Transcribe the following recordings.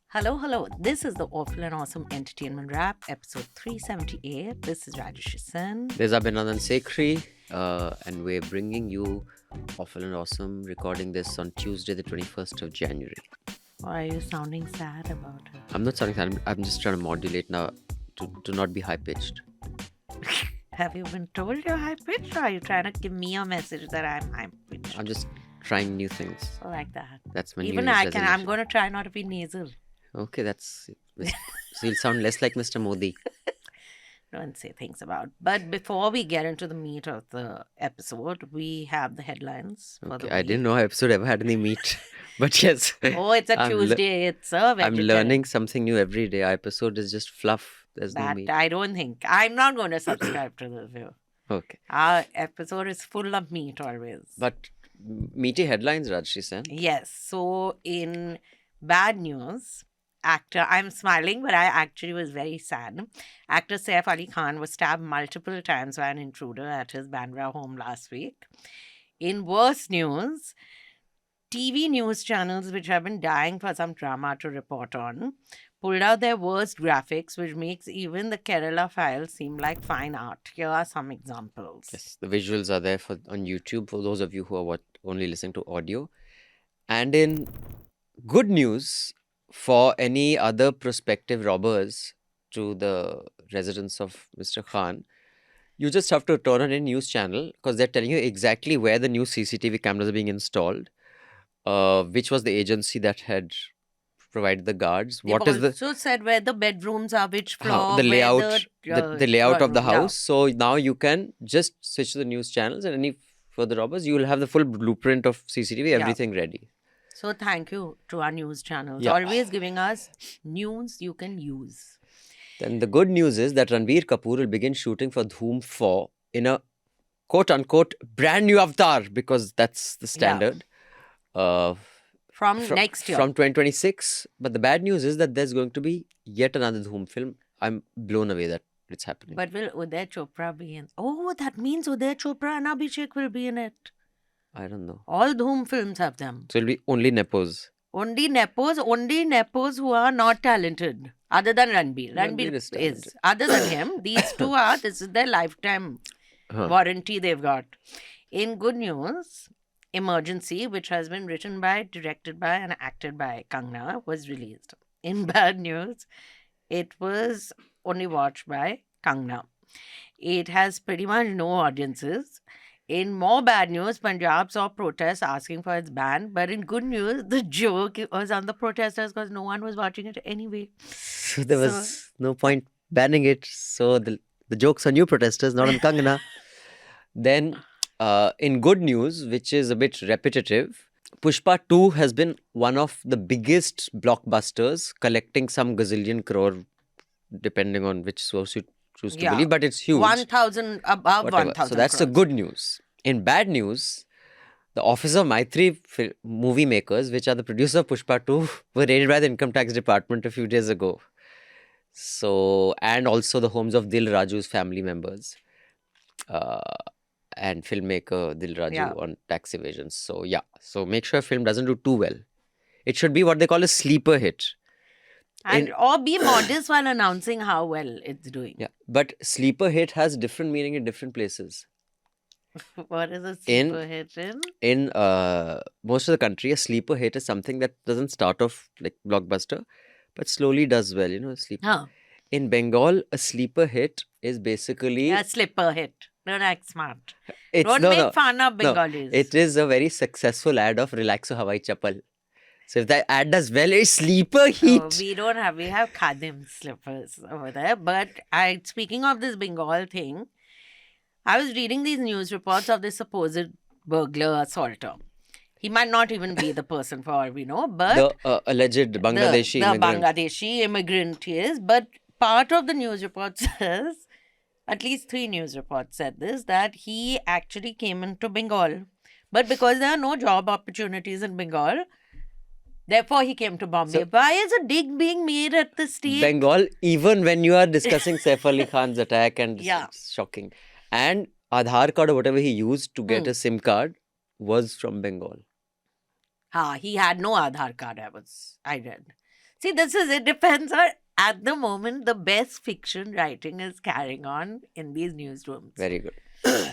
Hello, hello. This is the Awful and Awesome Entertainment Wrap, episode 378. This is Rajesh Sen. There's Abhinandan Sekhri, and we're bringing you Awful and Awesome, recording this on Tuesday, the 21st of January. Why are you sounding sad about it? I'm not sounding sad, I'm just trying to modulate now to not be high pitched. Have you been told you're high pitched, or are you trying to give me a message that I'm high pitched? I'm just trying new things. Like that. That's my New Even Year's I can. I'm resolution. going to try not to be nasal. Okay, so you'll sound less like Mr. Modi. Don't say things about. But before we get into the meat of the episode, we have the headlines for the Okay, I week. didn't know our episode ever had any meat. But yes, Oh, it's a I'm Tuesday. It's a I'm vegetarian. learning something new every day. Our episode is just fluff. There's no That meat. I don't think. I'm not going to subscribe to the view. Okay. Our episode is full of meat always. But meaty headlines, Rajshi Sen. Yes. So in bad news, I'm smiling, but I actually was very sad. Actor Saif Ali Khan was stabbed multiple times by an intruder at his Bandra home last week. In worse news, TV news channels, which have been dying for some drama to report on, pulled out their worst graphics, which makes even the Kerala Files seem like fine art. Here are some examples. Yes, the visuals are there on YouTube for those of you who are only listening to audio. And in good news for any other prospective robbers to the residence of Mr. Khan, you just have to turn on a news channel because they're telling you exactly where the new CCTV cameras are being installed, which was the agency that had provided the guards. They've What is the also said where the bedrooms are, which floor, the where layout the layout of the yeah. house. So now you can just switch to the news channels, and any further robbers, you will have the full blueprint of CCTV, Yeah. everything ready. So thank you to our news channels, Yeah. always giving us news you can use. Then the good news is that Ranbir Kapoor will begin shooting for Dhoom 4 in a quote unquote brand new avatar, because that's the standard. From next year. From 2026. But the bad news is that there's going to be yet another Dhoom film. I'm blown away that it's happening. But will Uday Chopra be in? Oh, that means Uday Chopra and Abhishek will be in it. I don't know. All Dhoom films have them. So it'll be only Nepos. Only Nepos who are not talented. Other than Ranbir. Ranbir Ranbir is is. talented. Other than him, these two are, this is their lifetime Huh. warranty they've got. In good news, Emergency, which has been written by, directed by, and acted by Kangna, was released. In bad news, it was only watched by Kangna. It has pretty much no audiences. In more bad news, Punjab saw protests asking for its ban. But in good news, the joke was on the protesters because no one was watching it anyway. So there was no point banning it. So the joke's on you protesters, not on Kangana. Then, in good news, which is a bit repetitive, Pushpa 2 has been one of the biggest blockbusters, collecting some gazillion crore, depending on which source you choose to Yeah. believe, but it's huge. 1,000, above Whatever. 1,000. So that's the crores. good news. In bad news, the Office of Maitri movie makers, which are the producer of Pushpa 2, were raided by the Income Tax Department a few days ago. So, and also the homes of Dil Raju's family members, and filmmaker Dil Raju Yeah. on tax evasion. So yeah, so make sure a film doesn't do too well. It should be what they call a sleeper hit. And or be modest while announcing how well it's doing. Yeah, but sleeper hit has different meaning in different places. What is a In- sleeper hit in? In most of the country, a sleeper hit is something that doesn't start off like blockbuster, but slowly does well. Sleeper. Huh. In Bengal, a sleeper hit is basically A slipper hit. Don't act smart. it's Don't no, make no, fun of no. Bengalis. It is a very successful ad of Relaxo Hawai Chappal. So if that ad does well, it's sleeper heat. No, we have Khadim slippers over there. But speaking of this Bengal thing, I was reading these news reports of this supposed burglar assaulter. He might not even be the person for all we know, but The alleged Bangladeshi the immigrant. Bangladeshi immigrant he is. But part of the news report says, at least 3 news reports said this, that he actually came into Bengal. But because there are no job opportunities in Bengal, therefore he came to Bombay. So- Why is a dig being made at the state? Bengal, even when you are discussing Saif Ali Khan's attack, and Yeah. it's shocking. And Aadhaar card or whatever he used to get a SIM card was from Bengal. He had no Aadhaar card, I read. See, it depends on, at the moment, the best fiction writing is carrying on in these newsrooms. Very good.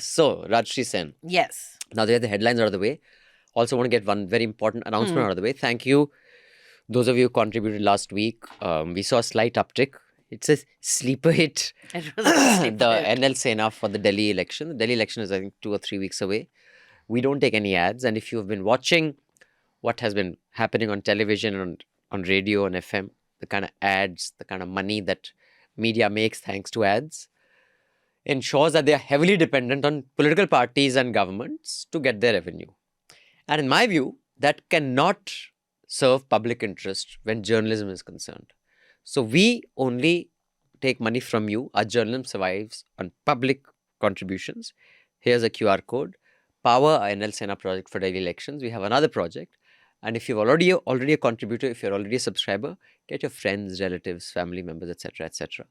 So, Rajshri Sen, Yes. now that we have the headlines out of the way, also want to get one very important announcement out of the way. Thank you, those of you who contributed last week. We saw a slight uptick. It's a sleeper hit. It was a sleeper The hit. NL Sena for the Delhi election. The Delhi election is, I think, 2 or 3 weeks away. We don't take any ads. And if you've been watching what has been happening on television and on radio and FM, the kind of ads, the kind of money that media makes thanks to ads, ensures that they are heavily dependent on political parties and governments to get their revenue. And in my view, that cannot serve public interest when journalism is concerned. So we only take money from you. Our journalism survives on public contributions. Here's a QR code. Power our NL Sena project for daily elections. We have another project. And if you're already a contributor, if you're already a subscriber, get your friends, relatives, family members, etc., etc.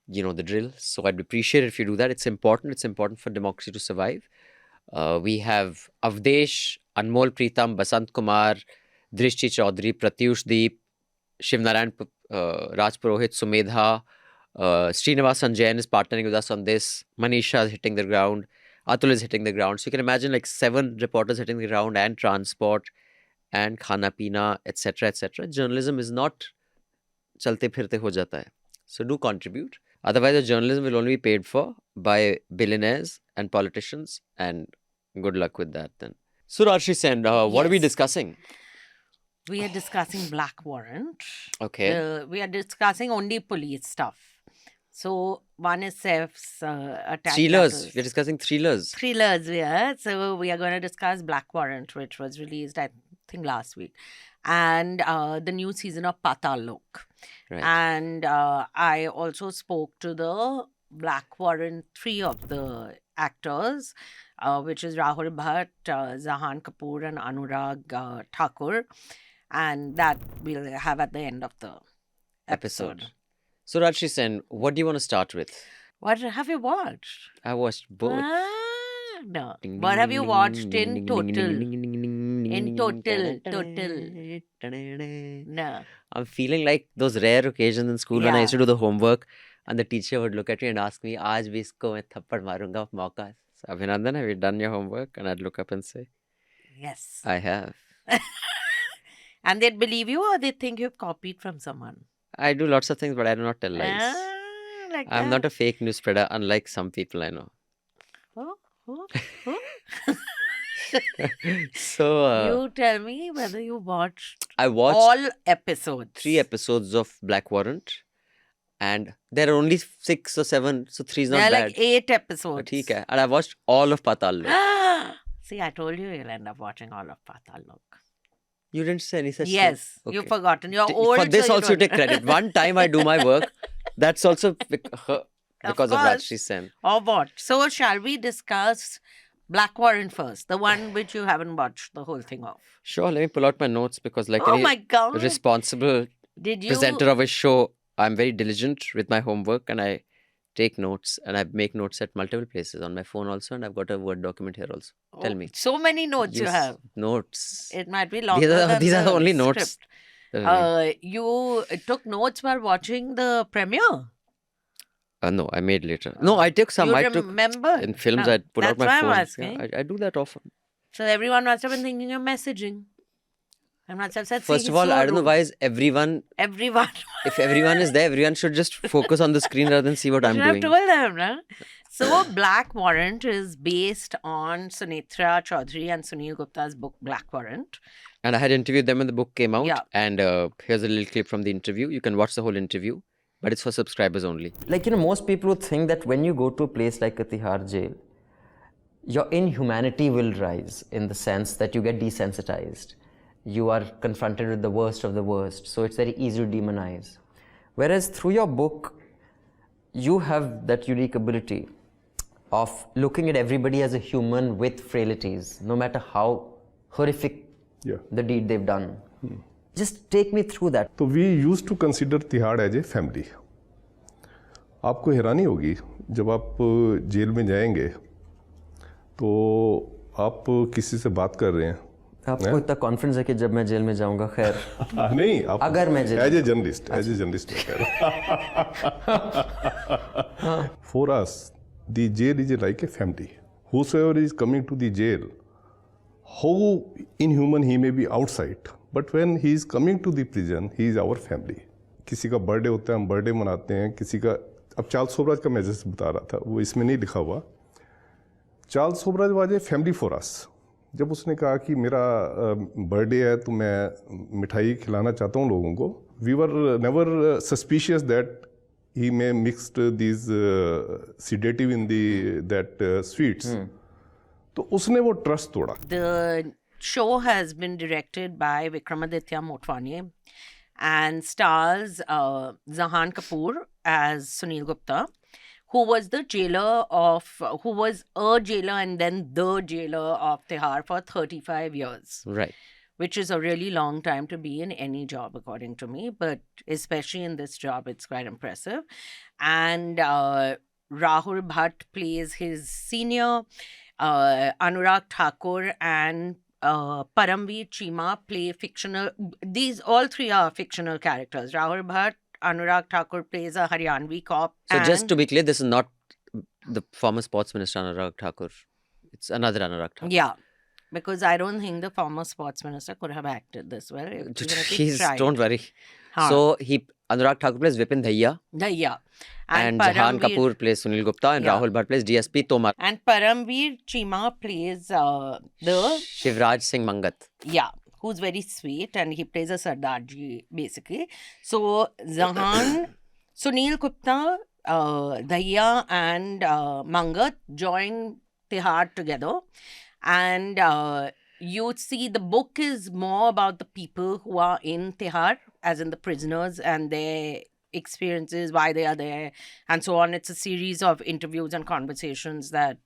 You know the drill. So I'd appreciate it if you do that. It's important. It's important for democracy to survive. We have Avdesh, Anmol Pritam, Basant Kumar, Drishti Chaudhary, Pratyush Deep, Shivnarayan Raj Purohit, Sumedha, Srinivas Sanjayan is partnering with us on this. Manisha is hitting the ground. Atul is hitting the ground. So you can imagine like 7 reporters hitting the ground, and transport and khana pina, etc., etc. Journalism is not chalte phirte ho jata hai. So do contribute. Otherwise, the journalism will only be paid for by billionaires and politicians, and good luck with that then. So Rajshri Sen, what are we Yes. discussing? We are discussing Black Warrant. Okay. We are discussing only police stuff. So one is Saif's attack. Thrillers. We're discussing thrillers. Thrillers, yeah. So we are going to discuss Black Warrant, which was released, I think, last week. And the new season of Patal Lok. Right. And I also spoke to the Black Warrant 3 of the actors, which is Rahul Bhatt, Zahan Kapoor, and Anurag Thakur. And that we'll have at the end of the episode. So Rajshri Sen, what do you want to start with? What have you watched? I watched both. No. What have you watched in total? In total. No. I'm feeling like those rare occasions in school when I used to do the homework and the teacher would look at me and ask me, "Aaj bhi isko main thappad marunga mauka." So, Abhinandan, have you done your homework? And I'd look up and say, Yes. I have. And they'd believe you, or they think you've copied from someone? I do lots of things, but I do not tell lies. Like I'm not a fake news spreader, unlike some people I know. Oh. So You tell me whether you watched I watched all episodes. 3 episodes of Black Warrant, and there are only 6 or 7, so 3 is not There are bad. like 8 episodes. But theek hai. And I watched all of Patal Lok. See, I told you you'll end up watching all of Patal Lok. You didn't say any such thing. Yes, Okay. you've forgotten. You're T- old. For this so you also you don't- take credit. One time I do my work, that's also because of course. Rajshri Sen. Or what? So, shall we discuss Black Warrant first? The one which you haven't watched the whole thing of. Sure, let me pull out my notes because like Oh any my God. responsible Did you? presenter of a show, I'm very diligent with my homework and I take notes and I make notes at multiple places on my phone also, and I've got a Word document here also. Tell me. So many notes you Yes, have. Notes. It might be longer than These are the only notes. script. You took notes while watching the premiere? No, I made later. No, I took some. You I took remember? in films. No, I'd put out that's my why I'm phone. asking. I do that often. So everyone must have been thinking you're messaging. I must have said, First "See, of he's all, so I don't know rude." why is everyone. Everyone. If everyone is there, everyone should just focus on the screen rather than see what I'm should have doing. told them, no? So, Black Warrant is based on Sunitra Chaudhary and Sunil Gupta's book Black Warrant. And I had interviewed them when the book came out. Yeah. And here's a little clip from the interview. You can watch the whole interview, but it's for subscribers only. Like, most people would think that when you go to a place like a Tihar jail, your inhumanity will rise in the sense that you get desensitized. You are confronted with the worst of the worst, so it's very easy to demonize. Whereas through your book, you have that unique ability of looking at everybody as a human with frailties, no matter how horrific the deed they've done. Just take me through that. तो we use to consider Tihar as a family. आपको हैरानी होगी जब आप jail में जाएंगे तो आप किसी से बात कर रहे हैं आपको इतना कॉन्फिडेंस है कि जब मैं जेल में जाऊंगा, खैर नहीं, आप अगर मैं जेल एज ए जर्नलिस्ट मैं कह रहा हूँ. For us, the jail is like a family. Whosoever is coming to the jail, how inhuman he may be outside, but when he is coming to the prison, he is our family. किसी का birthday होता है, हम birthday मनाते हैं. किसी का, अब चार्ल्स सोबराज का मैं जैसे बता रहा था, वो इसमें नहीं लिखा हुआ. Charles Sobhraj was a family for us. जब उसने कहा कि मेरा बर्थडे है तो मैं मिठाई खिलाना चाहता हूँ लोगों को, we were never suspicious that he may mixed these sedative in that sweets. तो उसने वो ट्रस्ट तोड़ा. The show has been directed by Vikramaditya Motwani and stars Zahan Kapoor as Sunil Gupta, who was a jailer and then the jailer of Tihar for 35 years. Right. Which is a really long time to be in any job, according to me. But especially in this job, it's quite impressive. And Rahul Bhatt plays his senior. Anurag Thakur and Paramveer Chima play fictional. These all three are fictional characters. Rahul Bhatt, Anurag Thakur plays a Haryanvi cop. So just to be clear, this is not the former sports minister Anurag Thakur. It's another Anurag Thakur. Yeah. Because I don't think the former sports minister could have acted this well. Don't worry. So Anurag Thakur plays Vipin Dhaiya. Yeah. And Jahan Kapoor plays Sunil Gupta and Rahul Bhatt plays DSP Tomar. And Paramveer Chima plays the Shivraj Singh Mangat. Yeah, who's very sweet and he plays a Sardarji basically. So Zahan, Sunil Gupta, Dhaiya and Mangat join Tihar together. And you see the book is more about the people who are in Tihar, as in the prisoners and their experiences, why they are there, and so on. It's a series of interviews and conversations that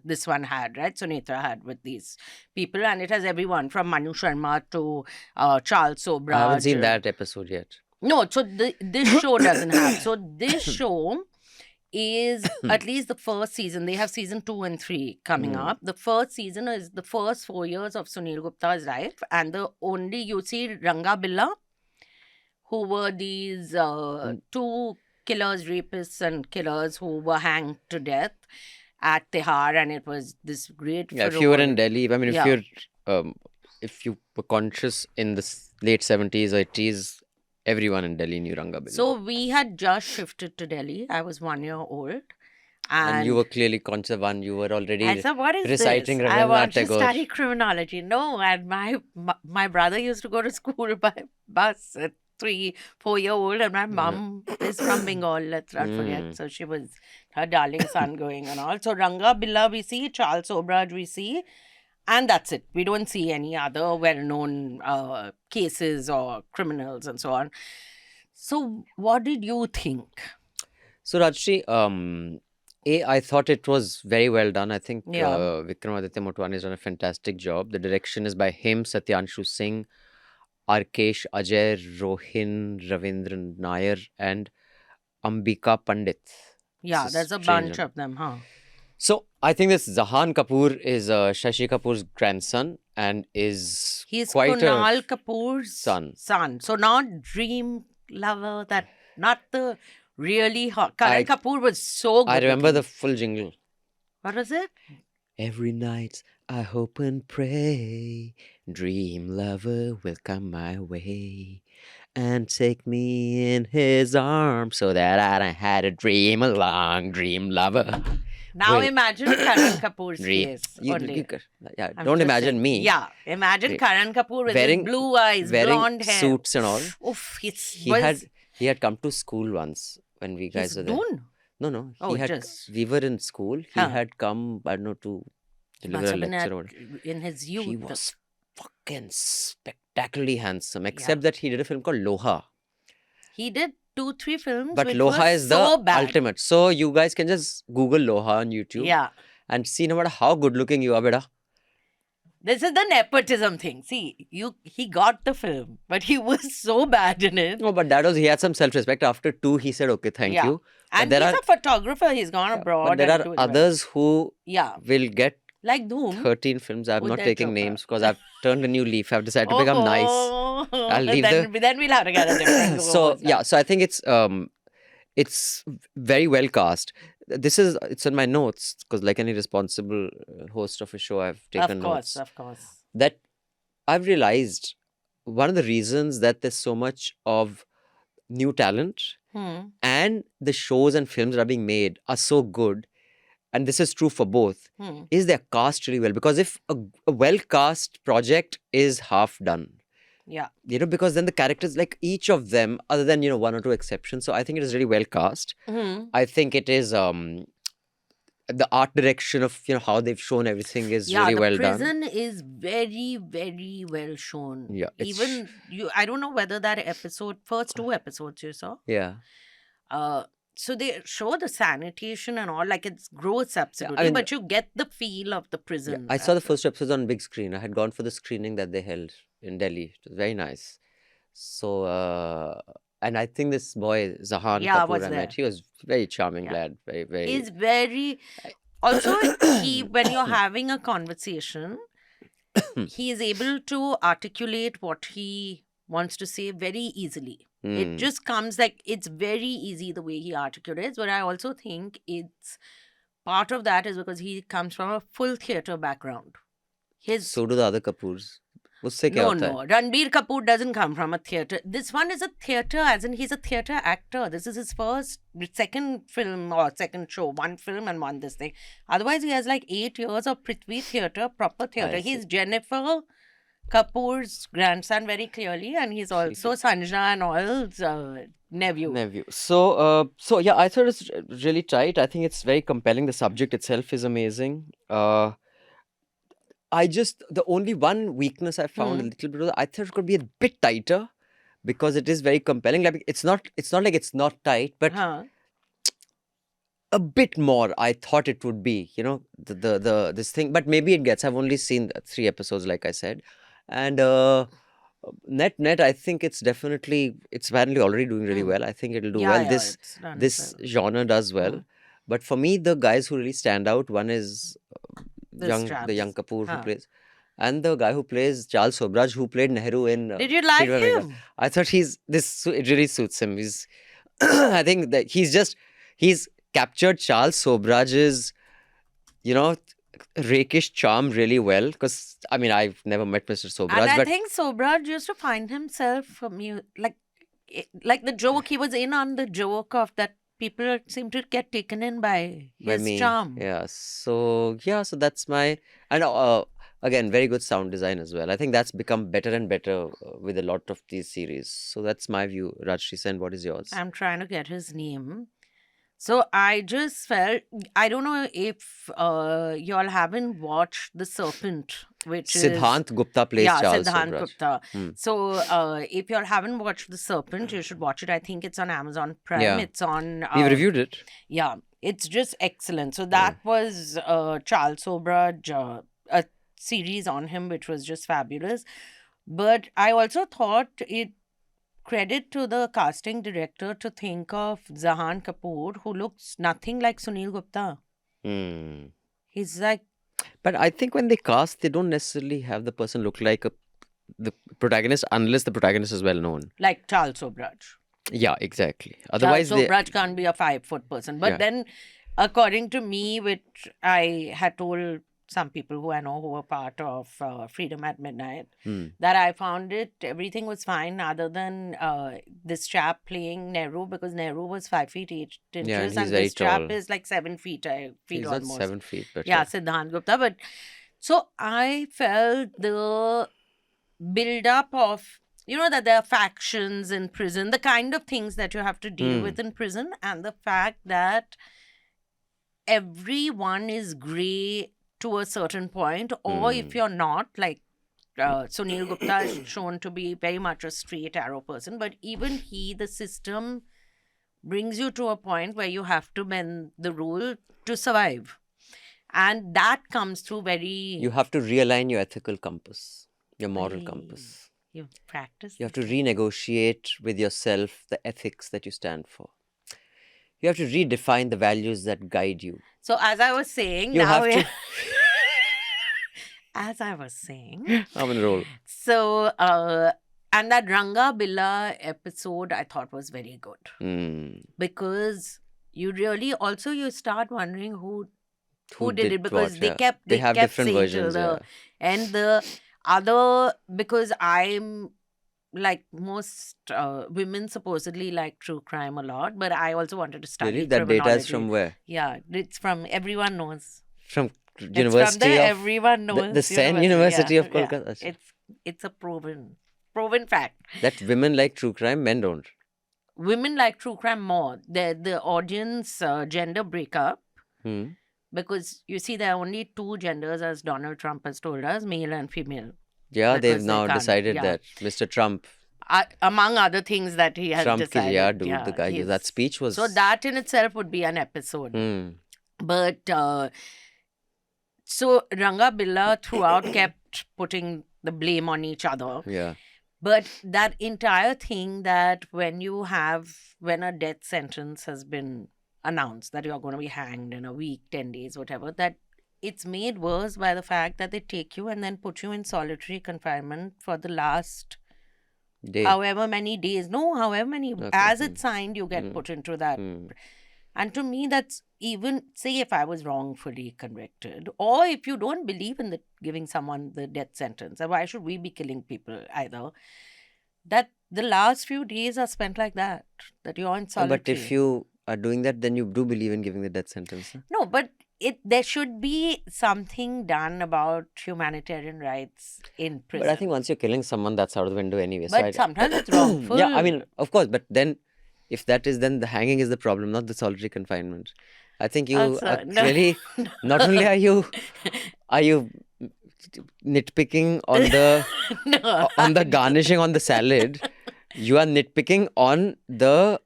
this one had, right? Sunetra had with these people, and it has everyone from Manu Sharma to Charles Sobraj. I haven't seen that episode yet. No, so this show doesn't have. So this show is at least the first season. They have season 2 and 3 coming up. The first season is the first 4 years of Sunil Gupta's life, and you see Ranga Billa, who were these 2 killers, rapists and killers who were hanged to death at Tihar, and it was this great if you were in Delhi, I mean, if you were conscious in the late 70s or 80s, everyone in Delhi knew Ranga Billa. So we had just shifted to Delhi. I was 1 year old. And you were clearly conscious one. You were already reciting Rabindranath Tagore. I want to study criminology. No, and my brother used to go to school by bus at 3-4-year-old, and my mum is from Bengal, let's not forget. So she was her darling son going and all. So Ranga Billa we see, Charles Sobraj we see, and that's it. We don't see any other well-known cases or criminals and so on. So what did you think? So Rajshri, I thought it was very well done. I think Vikramaditya Motwani has done a fantastic job. The direction is by him, Satyanshu Singh, Arkesh, Ajay, Rohin, Ravindran Nair and Ambika Pandit. Yeah, there's a bunch of them, huh? So, I think this Zahan Kapoor is Shashi Kapoor's grandson and he's quite Kunal Kapoor's son. So not dream lover, not the really hot. Karan Kapoor was so good. I remember the full jingle. What was it? Every night I hope and pray, dream lover will come my way and take me in his arms so that I don't have to dream along, dream lover. Now imagine Karan Kapoor's face. Don't imagine me. Yeah, imagine Karan Kapoor with his blue eyes, blonde hair, suits and all. Oof, he had come to school once when we guys were there. No. We were in school. He had come, I don't know, to deliver a lecture. In his youth. He was fucking spectacularly handsome, except that he did a film called Loha. He did 2-3 films, but Loha is the ultimate. So you guys can just Google Loha on YouTube and see no matter how good looking you are, beta. This is the nepotism thing. See, he got the film, but he was so bad in it. No, but he had some self-respect. After 2, he said, okay, thank you. And he's a photographer. He's gone abroad. But there are others who will get Like Dhoom. 13 films. I'm not Udai taking Chopra. names because I've turned a new leaf. I've decided to become nice. I'll leave then we'll have to get a different So host. yeah, so I think it's very well cast. It's in my notes because like any responsible host of a show, I've taken notes. Of course. That I've realized one of the reasons that there's so much of new talent and the shows and films that are being made are so good, and this is true for both, is they're cast really well. Because if a well-cast project is half done, Yeah. because then the characters, like each of them, other than, one or two exceptions, so I think it is really well cast. I think it is, the art direction of, how they've shown everything is really well the done. prison is very, very well shown. Yeah, Even I don't know whether that first 2 episodes you saw. Yeah. So they show the sanitation and all, like it's gross absolutely, mean, but you get the feel of the prison. I saw the first episode on big screen. I had gone for the screening that they held in Delhi. It was very nice. So, and I think this boy, Zahan Kapoor, was I there. met, he was very charming lad. Very, very. He's very. Also, when you're having a conversation, he is able to articulate what he wants to say very easily. It just comes like it's very easy the way he articulates. But I also think it's part of that is because he comes from a full theatre background. So do the other Kapoors. उससे क्या होता है? Ranbir Kapoor doesn't come from a theatre. This one is a theatre, as in he's a theatre actor. This is his second film or second show. One film and one this thing. Otherwise, he has like 8 years of Prithvi theatre, proper theatre. He's Jennifer Kapoor's grandson very clearly, and he's also Sanjana and all's nephew. So yeah, I thought it's really tight. I think it's very compelling. The subject itself is amazing. The only one weakness I found a little bit was I thought it could be a bit tighter because it is very compelling. Like it's not like it's not tight, but a bit more I thought it would be, this thing. But maybe it gets. I've only seen 3 episodes, like I said, and net I think it's apparently already doing really well. I think it'll do well. This genre does well. But for me, the guys who really stand out, one is the young Kapoor who plays, and the guy who plays Charles Sobraj, who played Nehru in. Did you like him? I thought it really suits him. I think that he's captured Charles Sobraj's, rakish charm really well. Because I've never met Mr. Sobraj, and I think Sobraj used to find himself like the joke he was in on the joke of that. People seem to get taken in by his charm. Yeah. So that's my... And again, very good sound design as well. I think that's become better and better with a lot of these series. So that's my view. Rajshri Sen, what is yours? I'm trying to get his name. So I just felt... I don't know if y'all haven't watched The Serpent, which Siddhant Gupta plays Charles Siddhant Sobraj. Gupta. So if y'all haven't watched The Serpent, you should watch it. I think it's on Amazon Prime. Yeah. It's on... We've reviewed it. Yeah, it's just excellent. So that was Charles Sobraj, a series on him, which was just fabulous. But I also thought it credit to the casting director to think of Zahan Kapoor, who looks nothing like Sunil Gupta. He's like... But I think when they cast, they don't necessarily have the person look like the protagonist unless the protagonist is well known. Like Charles Sobraj. Yeah, exactly. Otherwise, Charles Sobraj can't be a 5-foot person. But then, according to me, which I had told some people who I know who were part of Freedom at Midnight, that I found everything was fine other than this chap playing Nehru, because Nehru was 5 feet 8 inches and this chap is like 7 feet, I feel. He's almost. not 7 feet. But Siddhant Gupta. But so I felt the build-up of, that there are factions in prison, the kind of things that you have to deal with in prison, and the fact that everyone is grey to a certain point, or if you're not, like Sunil Gupta is shown to be very much a straight arrow person, but even the system brings you to a point where you have to bend the rule to survive. And that comes through You have to realign your ethical compass, your moral compass. You practice. You have to renegotiate with yourself the ethics that you stand for. You have to redefine the values that guide you. So as I was saying, You now have to... as I was saying, I'm on a roll. so and that Ranga Billa episode I thought was very good Hmm. because you really also you start wondering who did it what, because they yeah. kept They have kept different saying till versions, the yeah. and the other because I'm like most women supposedly like true crime a lot, but I also wanted to study Really? That data is criminology. from where? Yeah, it's from everyone knows. From It's from University the of everyone knows the Sen University of Kolkata. Yeah. It's a proven fact. That women like true crime, men don't. Women like true crime more. The audience gender breakup Hmm. because you see there are only two genders as Donald Trump has told us, male and female. Yeah, they've Because they now can't, decided yeah. that Mr. Trump, Among other things that he has Trump, decided. yeah, dude, the guy, he's- that speech was. So that in itself would be an episode. Hmm. But so Ranga Billa throughout kept putting the blame on each other. Yeah. But that entire thing that when a death sentence has been announced that you're going to be hanged in a week, 10 days, whatever, that it's made worse by the fact that they take you and then put you in solitary confinement for the last Day. however many days. No, however many. Okay. As it's signed, you get Mm. put into that. Hmm. And to me, that's even, say, if I was wrongfully convicted, or if you don't believe in giving someone the death sentence, why should we be killing people either? That the last few days are spent like that you're in No, solitary. but if you are doing that, then you do believe in giving the death sentence. Huh? No, but there should be something done about humanitarian rights in prison. But I think once you're killing someone, that's out of the window anyway. But sometimes it's wrongful. Yeah, I mean, of course, but then if that is, then the hanging is the problem, not the solitary confinement. I think you Also, are no. really, not only are you nitpicking on the No. on the garnishing on the salad, you are nitpicking on the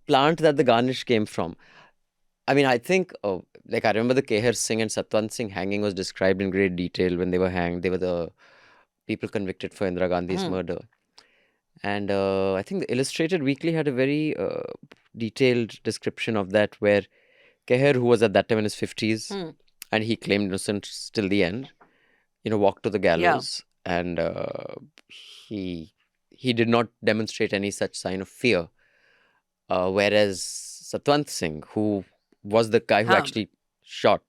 plant that the garnish came from. I mean, I think, like I remember the Kehar Singh and Satwant Singh hanging was described in great detail when they were hanged. They were the people convicted for Indira Gandhi's murder. And I think the Illustrated Weekly had a very detailed description of that, where Kehar, who was at that time in his 50s, and he claimed innocence till the end, walked to the gallows, and he did not demonstrate any such sign of fear. Whereas Satwant Singh, who was the guy who actually shot,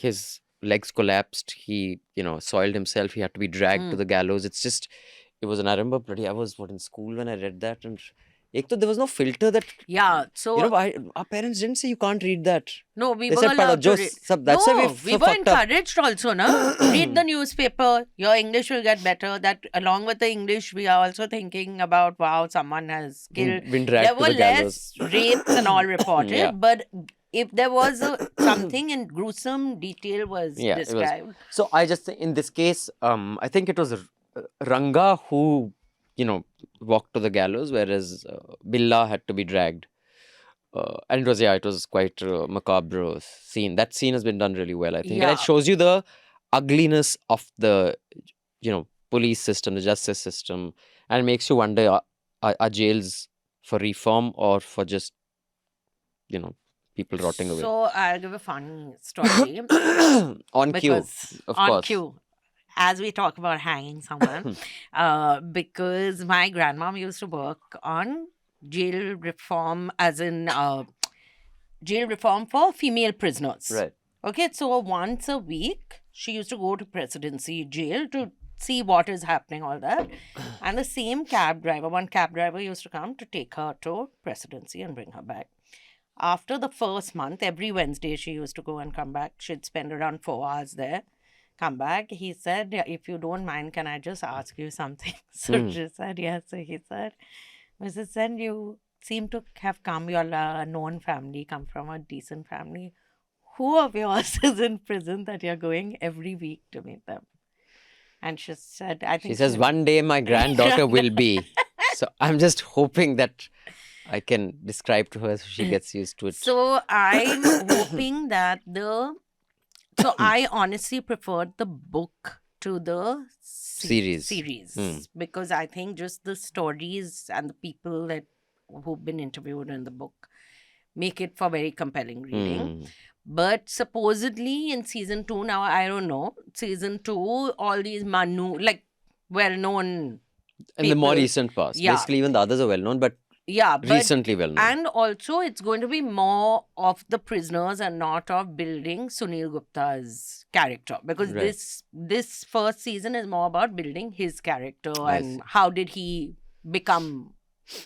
his legs collapsed. He, soiled himself. He had to be dragged to the gallows. It was, and I remember I was in school when I read that, and there was no filter that, Yeah, so our parents didn't say you can't read that. no, we They were said, allowed to "Padho, read. that's why we were fucked up." encouraged also, no? Read the newspaper. Your English will get better. That along with the English, we are also thinking about, wow, someone has killed. Been dragged There to were the gallows. less rapes and all reported, Yeah. but if there was something in gruesome detail was Yeah, it was. described. So I just think in this case, I think it was Ranga who, walked to the gallows, whereas Billa had to be dragged. And it was quite a macabre scene. That scene has been done really well, I think. And Yeah. it shows you the ugliness of the, police system, the justice system, and makes you wonder, are jails for reform or for just, people rotting away? So I'll give a funny story. On cue, Because of on course. cue, as we talk about hanging someone, because my grandmom used to work on jail reform, as in jail reform for female prisoners. Right. Okay, so once a week, she used to go to Presidency Jail to see what is happening, all that. And the same one cab driver used to come to take her to Presidency and bring her back. After the first month, every Wednesday she used to go and come back. She'd spend around 4 hours there, come back. He said, if you don't mind, can I just ask you something? So she said, yes. So he said, Mrs. Sen, you seem to have come, your known family, come from a decent family. Who of yours is in prison that you're going every week to meet them? And she said, I think She says, one day my granddaughter will be. So I'm just hoping that I can describe to her so she gets used to it. So I'm hoping that so I honestly preferred the book to the Series. because I think just the stories and the people who've been interviewed in the book make it for very compelling reading. But supposedly in season 2, now I don't know, season 2, all these Manu, like well-known In the more people. recent past. Yeah. Basically, even the others are well known, but Yeah, but recently well known. and also it's going to be more of the prisoners and not of building Sunil Gupta's character, because Right. this first season is more about building his character I and see. how did he become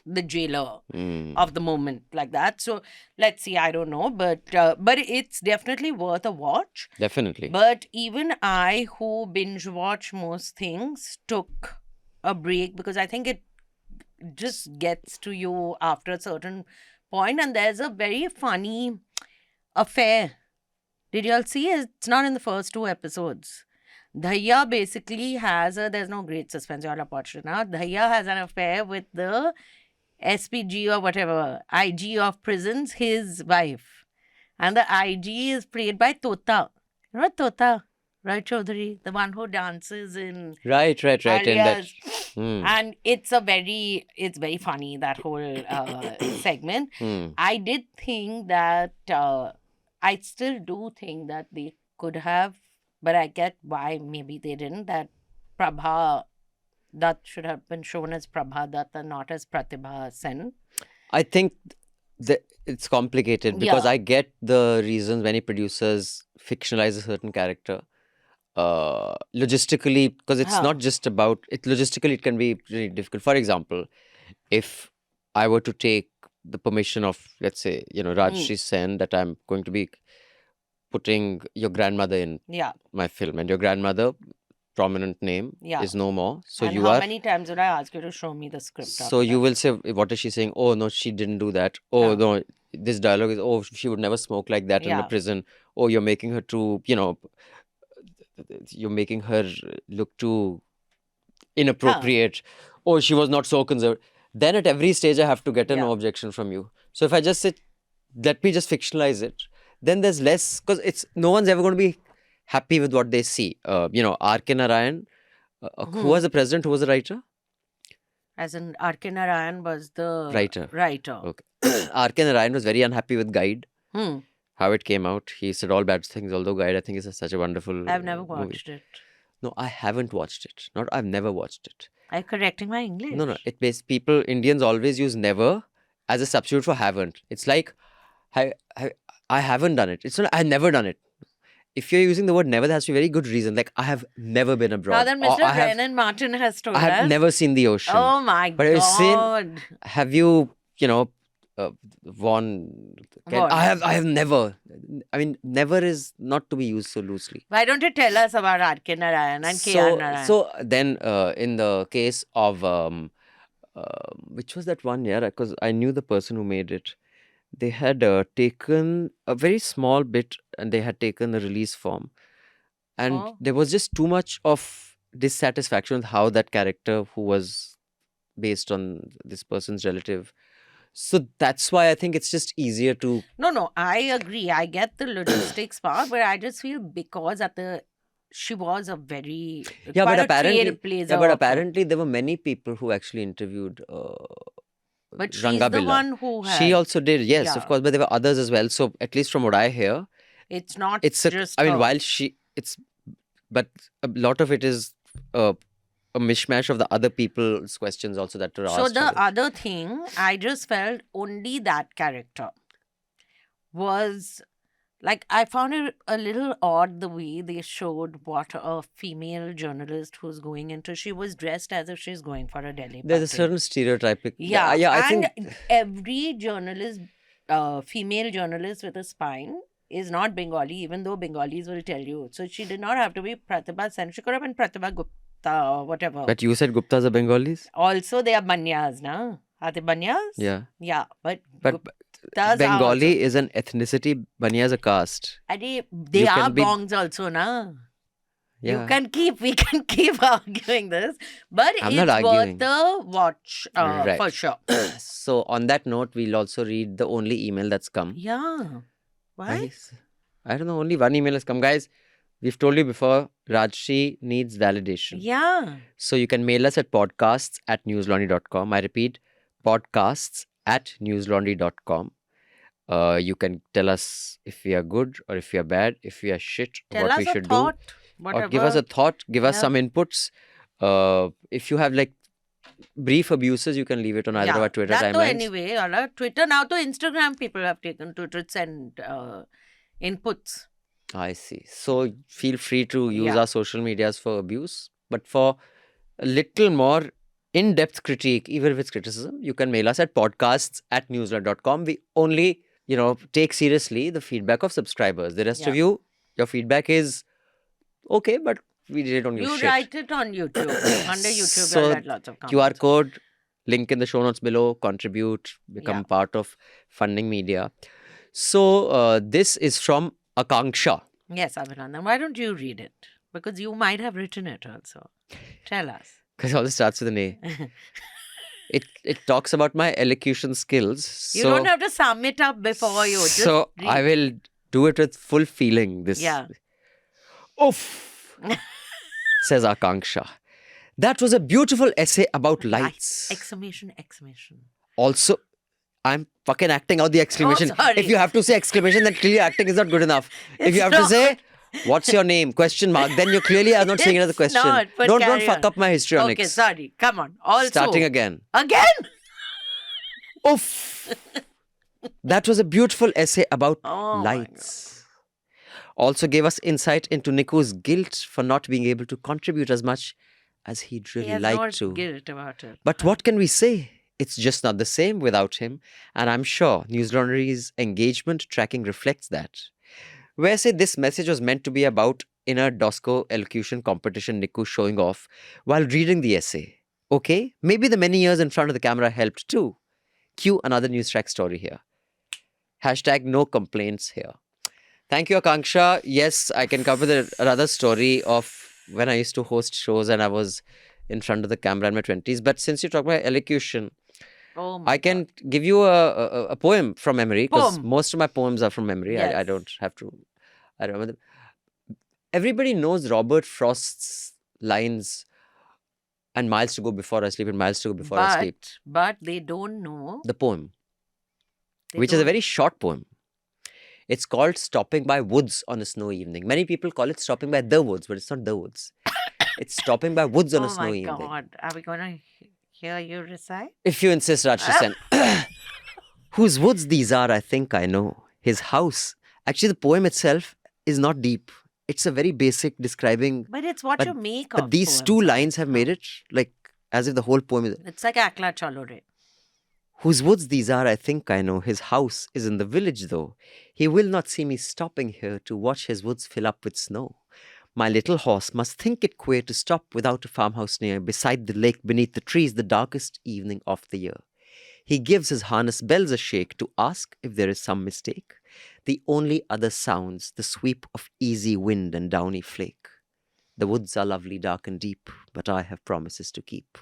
the jailer Mm. of the moment, like that. So let's see, I don't know, but it's definitely worth a watch. Definitely. But even I, who binge watch most things, took a break because I think it just gets to you after a certain point. And there's a very funny affair. Did you all see it? It's not in the first 2 episodes. Dhaiya basically has there's no great suspense, you all have watched it now. Dhaiya has an affair with the SPG or whatever, IG of prisons, his wife. And the IG is played by Tota. You know Tota? Right, Chaudhary? The one who dances in Right. And that. Alias. Hmm. And it's very funny, that whole segment. Hmm. I did think that, I still do think that they could have, but I get why maybe they didn't, that Prabha Dutt should have been shown as Prabha Dutt and not as Pratibha Sen. I think that it's complicated because Yeah. I get the reasons many producers fictionalize a certain character. Logistically, because it's Huh. not just about it. Logistically, it can be really difficult. For example, if I were to take the permission of, let's say, Rajshri Sen, that I'm going to be putting your grandmother in Yeah. my film, and your grandmother, prominent name, Yeah. is no more. So and you how are. many times would I ask you to show me the script? So after you that? will say, what is she saying? Oh, no, she didn't do that. Oh, Yeah. no, this dialogue is, oh, she would never smoke like that in a Yeah. prison. Oh, you're making her too, you're making her look too inappropriate. Oh, she was not so conservative. Then at every stage, I have to get a no Yeah. objection from you. So if I just say, let me just fictionalize it, then there's less, because no one's ever going to be happy with what they see. R.K. Narayan, who was the president, who was the writer? As in, R.K. Narayan was the Writer. Writer. Okay. R.K. Narayan was very unhappy with Guide, Hmm. how it came out. He said all bad things, although Guide, I think, is such a wonderful I've never movie. watched it. No, I haven't watched it. I've never watched it. I'm correcting my English. No. Indians always use never as a substitute for haven't. It's like, I haven't done it. It's not, I've never done it. If you're using the word never, there has to be a very good reason. Like, I have never been abroad. Now then, Or Mr. Brennan Martin has told I have us. never seen the ocean. Oh my But have you seen- God. Have you, worn? What? I have never. I mean, never is not to be used so loosely. Why don't you tell us about R.K. Narayan and K.R. Narayan? So then, in the case of which was that one year? Because I knew the person who made it. They had taken a very small bit, and they had taken a release form, and Oh. there was just too much of dissatisfaction with how that character, who was based on this person's relative. So that's why I think it's just easier to. No, I agree. I get the logistics part, but I just feel because she was a very Yeah, quite but a apparently, trailblazer. yeah, but apparently there were many people who actually interviewed. But she's Ranga the Billa. one who had. She also did, yes, Yeah. of course, but there were others as well. So at least from what I hear, It's not it's just. I mean, her. while but a lot of it is a mishmash of the other people's questions also that were asked. So for the them. other thing, I just felt only that character was like, I found it a little odd the way they showed what a female journalist who's going into. She was dressed as if she's going for a Delhi There's a party. certain stereotypic. Yeah, I and think every journalist, female journalist with a spine, is not Bengali, even though Bengalis will tell you. So she did not have to be Pratibha Sen. She could have been Pratibha Gupta or whatever. But you said Guptas are Bengalis? Also, they are Banyas, na? Are they Banyas? Yeah. Yeah, but But Guptas Bengali is an ethnicity, Banya is a caste. are also, they You are can be- bongs also, na? Yeah. We can keep arguing this, but I'm it's not arguing. worth a watch Right. for sure. So on that note, we'll also read the only email that's come. Yeah. Why? Guys, I don't know, only one email has come. Guys, we've told you before, Rajshri needs validation. Yeah. So you can mail us at podcasts@newslaundry.com. I repeat, podcasts@newslaundry.com. You can tell us if we are good or if we are bad, if we are shit, Tell what us we a should thought. do. Whatever. Or give us a thought, give us Yeah. some inputs. If you have like brief abuses, you can leave it on either of our Twitter that timelines. anyway, or Twitter now to Instagram people have taken to send inputs. I see. So feel free to use Yeah. our social medias for abuse, but for a little more in-depth critique, even if it's criticism, you can mail us at podcasts@newsletter.com. We only, take seriously the feedback of subscribers. The rest of Yeah. you, your feedback is okay, but we really don't give You shit. write it on YouTube. Under YouTube, So, you'll get lots of comments. QR code, link in the show notes below, contribute, become Yeah. part of Funding Media. So this is from Akanksha. Yes, Abhinandan. Why don't you read it? Because you might have written it also. Tell us. Because it all starts with an A. It talks about my elocution skills. You So, don't have to sum it up before you. Just so read. I will do it with full feeling. This. Yeah. Oof, says Akanksha. That was a beautiful essay about lights. Exclamation. Also, I'm fucking acting out the exclamation. sorry. If you have to say exclamation, then clearly acting is not good enough. If It's you have to not. say, what's your name? Question mark. Then you clearly are not saying it as a It's question. not, but don't carry fuck on. up my histrionics. Okay, sorry. Come on. Also. Starting again. Again? Oof. That was a beautiful essay about Oh my lights. Also gave us insight into Niku's guilt for not being able to contribute as much as he'd He really has like no to. guilt about it. But what can we say? It's just not the same without him, and I'm sure News Laundry's engagement tracking reflects that. Where say this message was meant to be about inner DOSCO elocution competition Niku showing off while reading the essay. Okay, maybe the many years in front of the camera helped too. Cue another news track story here. Hashtag no complaints here. Thank you, Akanksha. Yes, I can cover another story of when I used to host shows and I was in front of the camera in my 20s. But since you talk about elocution, Oh my I can give you a poem from memory because Poem. most of my poems are from memory. I Yes. don't have to. I remember them. Everybody knows Robert Frost's lines and miles to go before I sleep and miles to go before I sleep. But they don't know. The poem, They which is a don't- very short poem. It's called Stopping by Woods on a Snowy Evening. Many people call it Stopping by the Woods, but it's not the woods. It's Stopping by Woods on a Oh my Snowy Evening. God. Are we going to hear you recite? If you insist, Rajshri Sen. Whose woods these are, I think I know. His house. Actually, the poem itself is not deep. It's a very basic describing. But it's what But- you make But of these poems. two lines have made it like as if the whole poem is. It's like Akla Chalo Re. Whose woods these are, I think I know. His house is in the village, though. He will not see me stopping here to watch his woods fill up with snow. My little horse must think it queer to stop without a farmhouse near, beside the lake beneath the trees, the darkest evening of the year. He gives his harness bells a shake to ask if there is some mistake. The only other sounds the sweep of easy wind and downy flake. The woods are lovely, dark and deep, but I have promises to keep,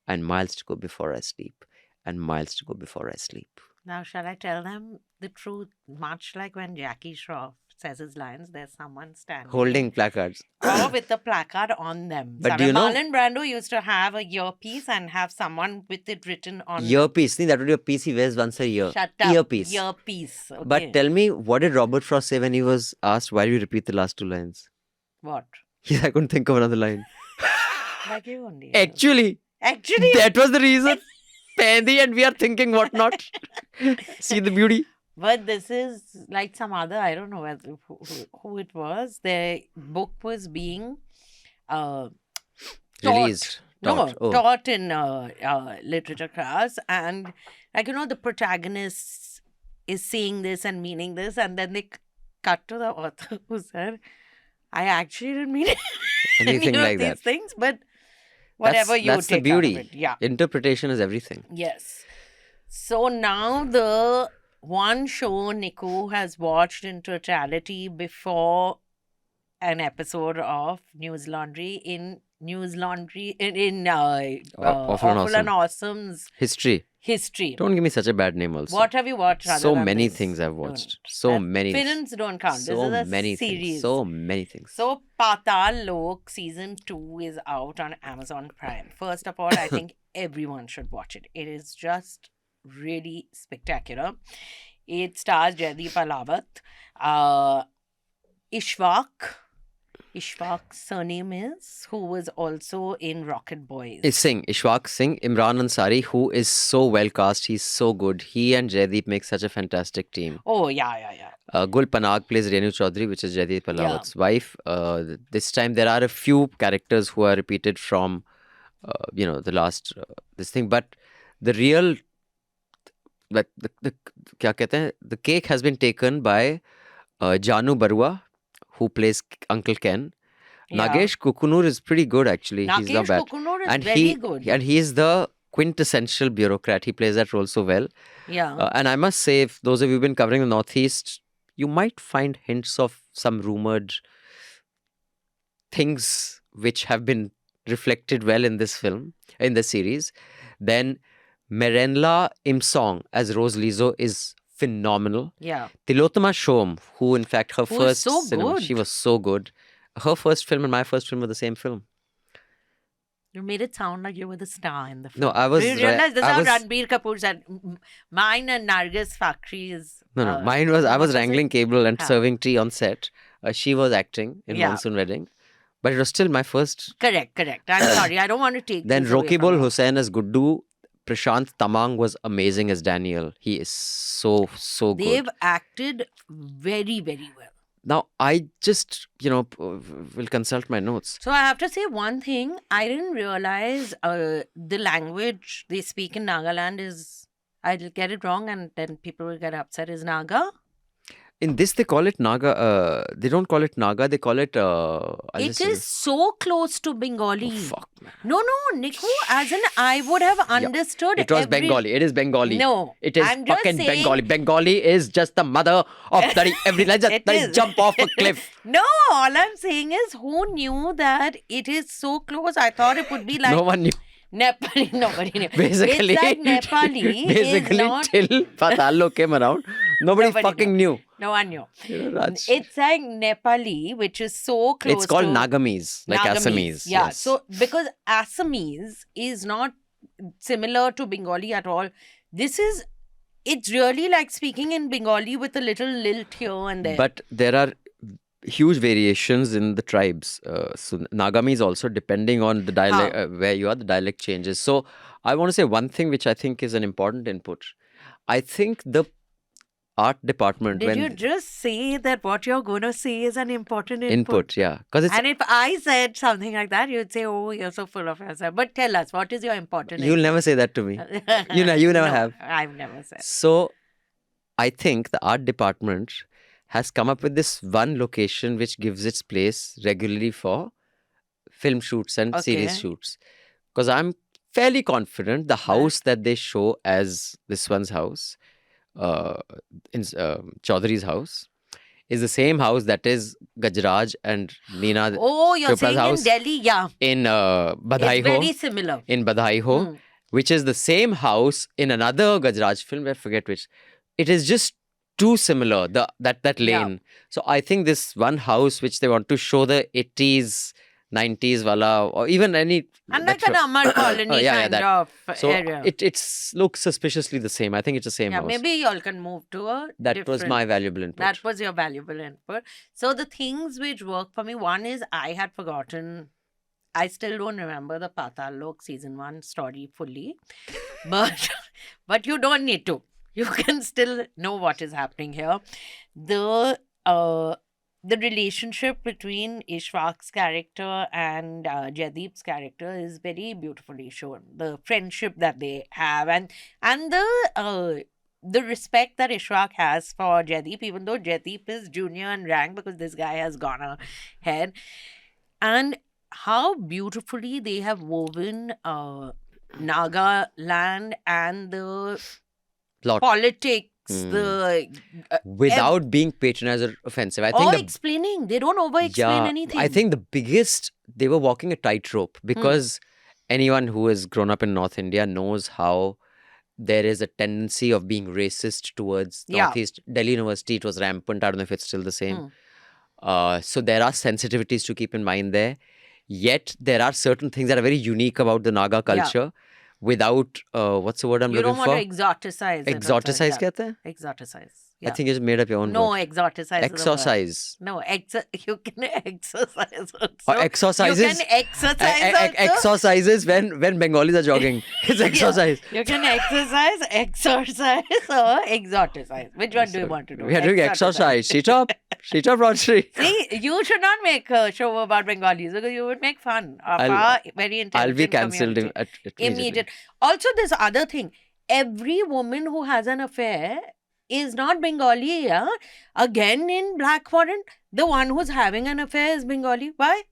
and miles to go before I sleep, and miles to go before I sleep. Now, shall I tell them the truth? Much like when Jackie Shroff says his lines, there's someone standing. Holding placards. Or with the placard on them. But do you know- Marlon Brando used to have a earpiece and have someone with it written on Earpiece. See, that would be a piece he wears once a year. Shut up. Earpiece. Earpiece. Okay. But tell me, what did Robert Frost say when he was asked, why do you repeat the last two lines? What? I couldn't think of another line. Like you only. Actually, that was the reason. Pandy and we are thinking what not. See the beauty. But this is like some other, I don't know who it was. Their book was being taught. Released. Taught. Oh. Taught in literature class. And like, the protagonist is seeing this and meaning this. And then they cut to the author who said, I actually didn't mean Anything any of like these that. things. But whatever you that's take the beauty. out of it. Yeah. Interpretation is everything. Yes. So now the one show Niku has watched in totality before an episode of News Laundry in Awful and Awful and Awesome's History. history. Don't give me such a bad name also. What have you watched? other So than many this? things I've Don't. watched. So many. Films don't count. So this is a many series. things. So many things. So Patal Lok season 2 is out on Amazon Prime. First of all, I think everyone should watch it. It is just really spectacular. It stars Jaideep Ahlawat. Ishfaq's surname is, who was also in Rocket Boys. Is Ishwak Singh, Imran Ansari, who is so well cast. He's so good. He and Jaideep make such a fantastic team. Oh, yeah. Gul Panag plays Renu Chaudhary, which is Jaideep Ahlawat's wife. This time there are a few characters who are repeated from, the last this thing. But the real, the क्या कहते हैं, the cake has been taken by Janu Barua, who plays Uncle Ken. Yeah. Nagesh Kukunur is pretty good actually. He's not Nagesh bad. Kukunur is And very good. And he is the quintessential bureaucrat. He plays that role so well. Yeah. And I must say, if those of you who've been covering the Northeast, you might find hints of some rumored things which have been reflected well in this film, in the series. Then Merenla Imsong as Rose Lizzo is phenomenal. Yeah. Tilotama Shom, who in fact her Who is first so cinema, good. she was so good. Her first film and my first film were the same film. You made it sound like you were the star in the film. No, I was. Do you realize this is I how was Ranbir Kapoor said, mine and Nargis Factory is... no. Mine was. I was what wrangling it? cable and Huh. serving tea on set. She was acting in Yeah. Monsoon Wedding, but it was still my first. Correct. I'm sorry. I don't want to take Then this away from Rokibul you. Hussain as Guddu. Prashant Tamang was amazing as Daniel. He is so good. They've acted very, very well. Now I just will consult my notes. So I have to say one thing. I didn't realize the language they speak in Nagaland is... I'll get it wrong and then people will get upset. Is Naga? In this, they call it Naga. They don't call it Naga. They call it. It is so close to Bengali. Oh, fuck, man. No, Nikku, as in I would have understood. It was every- Bengali. It is Bengali. No, It is I'm just fucking saying- Bengali. Bengali is just the mother of every. Let's It just is. jump off a cliff. No, all I'm saying is who knew that it is so close? I thought it would be like No one knew. Nepali. Nobody knew. Basically, it's like Nepali basically is not... till Patallo came around, nobody fucking knew. No one knew. Raj. It's like Nepali, which is so close. It's called to Nagamese, like Assamese. Yeah. Yes. So because Assamese is not similar to Bengali at all. It's really like speaking in Bengali with a little lilt here and there. But there are huge variations in the tribes. So Nagamese also, depending on the dialect, where you are, the dialect changes. So I want to say one thing which I think is an important input. I think the art department Did you just say that what you're going to say is an important input? yeah, because it's And if I said something like that, you'd say, oh, you're so full of yourself. But tell us, what is your important you'll never say that to me. You never No, have. I've never said. So I think the art department has come up with this one location which gives its place regularly for film shoots and series Okay. shoots. Because I'm fairly confident the house that they show as this one's house, Chaudhary's house, is the same house that is Gajraj and Neena Oh, you're Chopra's saying house in Delhi? Yeah. in Badhai It's Ho. very similar. In Badhai Ho, Hmm. which is the same house in another Gajraj film, I forget which. It is just too similar, that lane. So I think this one house which they want to show the 80s, 90s wala, or even any... And that like an show- Amar colony kind that. of So area. it looks suspiciously the same. I think it's the same Yeah, house. maybe y'all can move to a That was different- my valuable input. That was your valuable input. So the things which work for me, one is I had forgotten. I still don't remember the Patal Lok season 1 story fully, but you don't need to. You can still know what is happening here. The relationship between Ishfaq's character and Jaideep's character is very beautifully shown. The friendship that they have and the respect that Ishfaq has for Jaideep, even though Jaideep is junior in rank because this guy has gone ahead. And how beautifully they have woven Nagaland and the Plot. politics, Without being patronizing or offensive. I think or the explaining. They don't over-explain anything. I think the biggest, they were walking a tightrope because anyone who has grown up in North India knows how there is a tendency of being racist towards Yeah. Northeast. Delhi University, it was rampant. I don't know if it's still the same. Hmm. So there are sensitivities to keep in mind there. Yet there are certain things that are very unique about the Naga culture. without what's the word I'm You looking don't want for? to exoticize it. Exoticize Yeah. कहते हैं? Exoticize. I Yeah. think you just made up your own No, word. exoticize. is the word. Exorcise. No, you can exercise also. Or exercises. You can exercise also. Exercises when Bengalis are jogging. It's exercise. Yeah. You can exercise, or exoticize. Which one do you want to do? We are doing exercise. Sit up, Roshri. See, you should not make a show about Bengalis because you would make fun of I'll- our very intelligent I'll be cancelled community. immediately. Immediate. Also, this other thing. Every woman who has an affair is not Bengali. Yeah? Again, in Black Warrant, the one who's having an affair is Bengali. Why?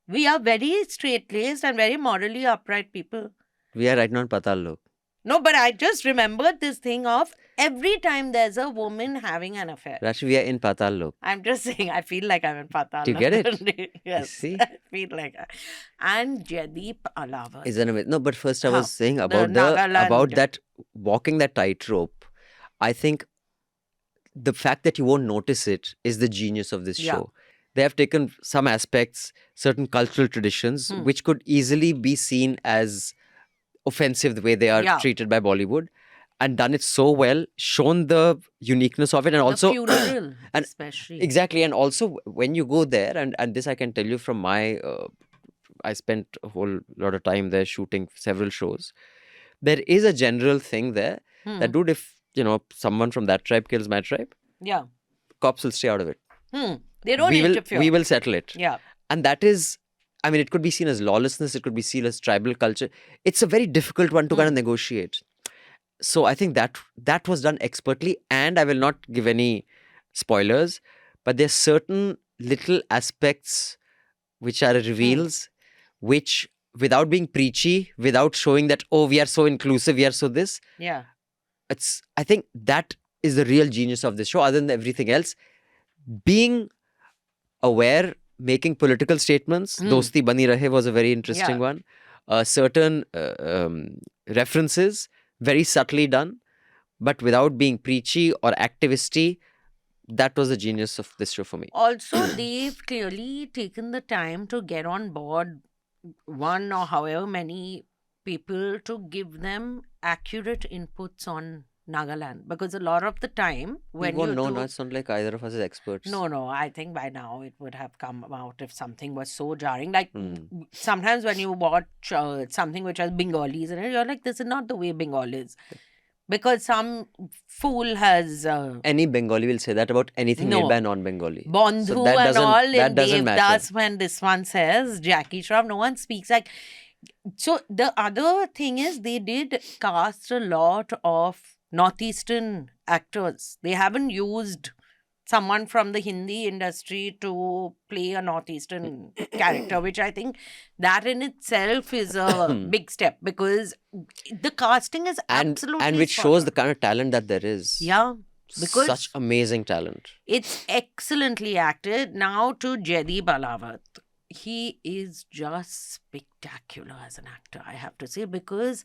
We are very straight-laced and very morally upright people. We are right now in Patal Lok. No, but I just remembered this thing of every time there's a woman having an affair. Rashi, we are in Patal Lok. I'm just saying, I feel like I'm in Patal. Do you get it? Yes. See? I feel like And Jaideep Alawat. Is that amazing? No, but first I Huh. was saying The about Nagaland. that walking that tightrope. I think the fact that you won't notice it is the genius of this Yeah. show. They have taken some aspects, certain cultural traditions, which could easily be seen as offensive the way they are Yeah. treated by Bollywood, and done it so well, shown the uniqueness of it, and also the funeral, and especially. exactly, and also when you go there, and this I can tell you from my, I spent a whole lot of time there shooting several shows. There is a general thing there that, dude, if someone from that tribe kills my tribe, Yeah. cops will stay out of it. They don't interfere. We will settle it. Yeah. And that is, I mean, it could be seen as lawlessness, it could be seen as tribal culture. It's a very difficult one to kind of negotiate. So I think that was done expertly, and I will not give any spoilers, but there's certain little aspects which are reveals, which without being preachy, without showing that, oh, we are so inclusive, we are so this, Yeah. I think that is the real genius of this show, other than everything else. Being aware, making political statements. Dosti Bani Rahe was a very interesting Yeah. one. Certain references, very subtly done, but without being preachy or activisty. That was the genius of this show for me. Also, they've clearly taken the time to get on board one or however many people to give them accurate inputs on Nagaland. Because a lot of the time, when we won't you know, do... no, it's not like either of us is experts. No, I think by now it would have come out if something was so jarring. Like, sometimes when you watch something which has Bengalis in it, you're like, this is not the way Bengal is. Because some fool has... Any Bengali will say that about anything No. made by a non-Bengali. Bondhu So that and doesn't- all that in doesn't matter. Devdas when this one says Jackie Shroff, no one speaks like... So the other thing is they did cast a lot of Northeastern actors. They haven't used someone from the Hindi industry to play a Northeastern character, which I think that in itself is a big step because the casting is absolutely and which spot shows on. the kind of talent that there is. Yeah. Because Such amazing talent. it's excellently acted. Now to Jaideep Alawat. He is just spectacular as an actor, I have to say, because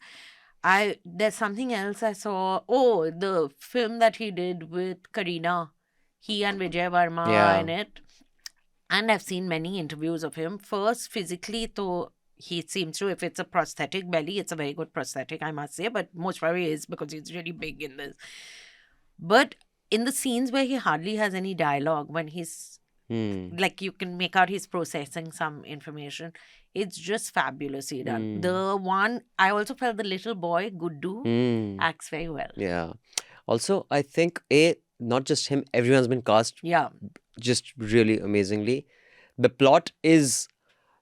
there's something else I saw. Oh, the film that he did with Kareena. He and Vijay Varma Yeah. in it. And I've seen many interviews of him. First, physically, though, he seems to, if it's a prosthetic belly, it's a very good prosthetic, I must say. But most probably is because he's really big in this. But in the scenes where he hardly has any dialogue, when he's like you can make out he's processing some information, it's just fabulously done. The one, I also felt the little boy, Guddu, acts very well. Yeah. Also, I think, not just him, everyone's been cast Yeah. just really amazingly. The plot is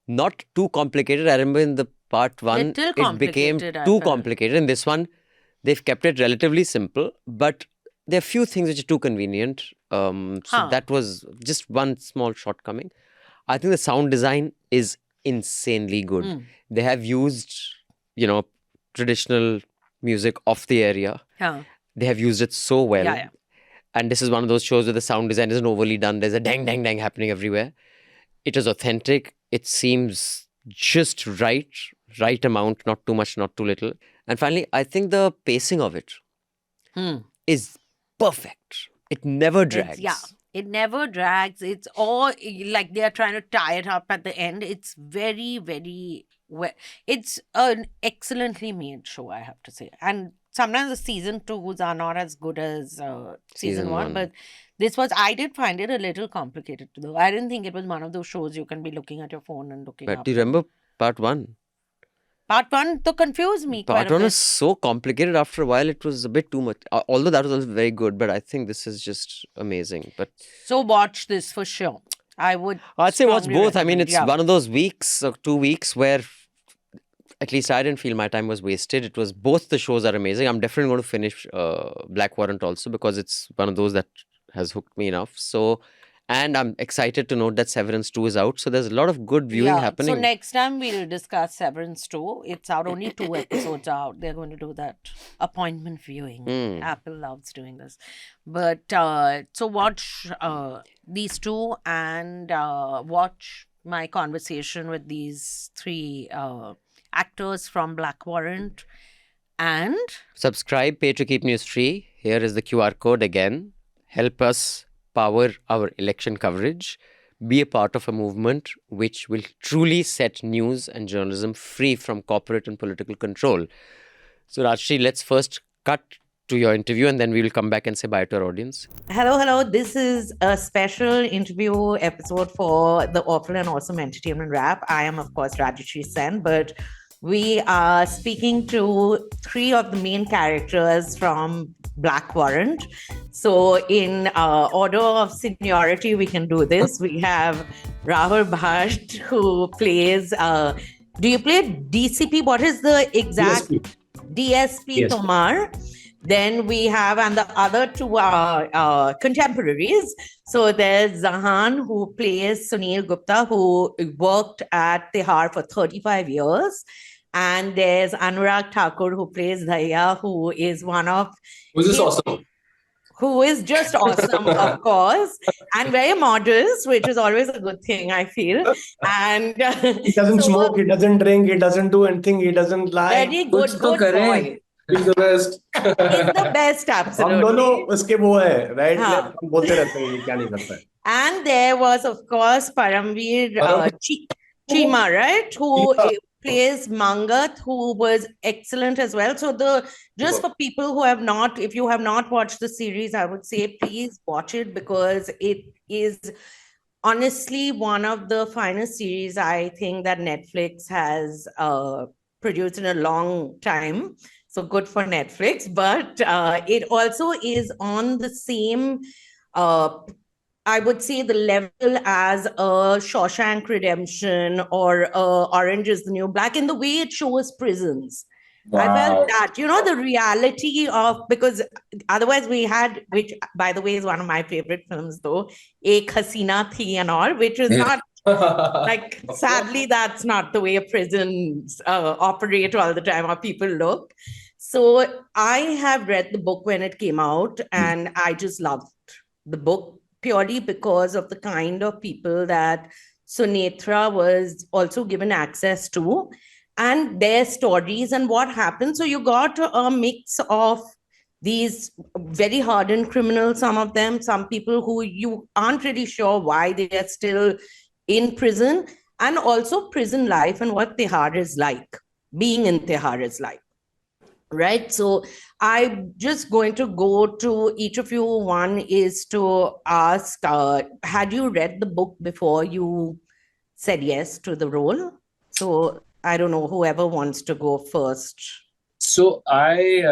not too complicated. I remember in the part one, Little it became complicated, I too felt. complicated. In this one, they've kept it relatively simple, but there are few things which are too convenient. So that was just one small shortcoming. I think the sound design is insanely good. They have used, traditional music of the area. Yeah. They have used it so well. Yeah. And this is one of those shows where the sound design isn't overly done. There's a dang, dang, dang happening everywhere. It is authentic. It seems just right amount, not too much, not too little. And finally, I think the pacing of it is perfect. It never drags. Yeah. It never drags. It's all like they are trying to tie it up at the end. It's very, very well. It's an excellently made show, I have to say. And sometimes the season twos are not as good as season Season one, one. but this was. I did find it a little complicated though. I didn't think it was one of those shows you can be looking at your phone and looking But up. do you remember part one? Part one to confuse me quite Part a one bit. was so complicated after a while, it was a bit too much. Although that was also very good, but I think this is just amazing. But So watch this for sure. I would. I'd say watch strongly both. I mean, recommend, it's yeah. one of those weeks or 2 weeks where at least I didn't feel my time was wasted. It was both the shows are amazing. I'm definitely going to finish Black Warrant also because it's one of those that has hooked me enough. So, and I'm excited to note that Severance 2 is out. So there's a lot of good viewing So happening. next time we'll discuss Severance 2. It's out, only 2 episodes out. They're going to do that appointment viewing. Apple loves doing this. But so watch these two and watch my conversation with these three actors from Black Warrant. And Subscribe, pay to keep news free. Here is the QR code again. Help us power our election coverage. Be a part of a movement which will truly set news and journalism free from corporate and political control. So, Rajshri, let's first cut to your interview and then we will come back and say bye to our audience. hello. This is a special interview episode for the Awful and Awesome Entertainment Wrap. I am, of course, Rajyasree Sen, but we are speaking to three of the main characters from Black Warrant. So, in order of seniority, we can do this. We have Rahul Bhatt, who plays. Do you play DCP? What is the exact DSP Yes. Tomar? Then we have, and the other two are contemporaries. So there's Zahan, who plays Sunil Gupta, who worked at Tihar for 35 years. And there's Anurag Thakur, who plays Dhaya, who is one of, Was this awesome? who is just awesome, of course, and very modest, which is always a good thing, I feel. And He doesn't smoke, he doesn't drink, he doesn't do anything, he doesn't lie. very good, कुछ तो good करे. boy. He's the best. He's the best, हम absolutely. दोनों उसके वो है, right? हाँ. हम बोलते रहते हैं ये क्या नहीं करता है. And there was, of course, Paramveer Chima, right? Who plays Mangat, who was excellent as well. So just for people who have not, if you have not watched the series, I would say please watch it because it is honestly one of the finest series I think that Netflix has produced in a long time. So good for Netflix, but it also is on the same I would say the level as a Shawshank Redemption or Orange is the New Black in the way it shows prisons. I felt that, the reality of, because otherwise we had, which by the way is one of my favorite films though, Ek Hasina Thi and all, which is not, like, sadly, that's not the way prisons operate all the time or people look. So I have read the book when it came out and I just loved the book purely because of the kind of people that Sunetra was also given access to and their stories and what happened. So you got a mix of these very hardened criminals, some of them, some people who you aren't really sure why they are still in prison, and also prison life and what Tihar is like, being in Tihar is like. Right. So I'm just going to go to each of you. One is to ask, had you read the book before you said yes to the role? So I don't know, whoever wants to go first. So I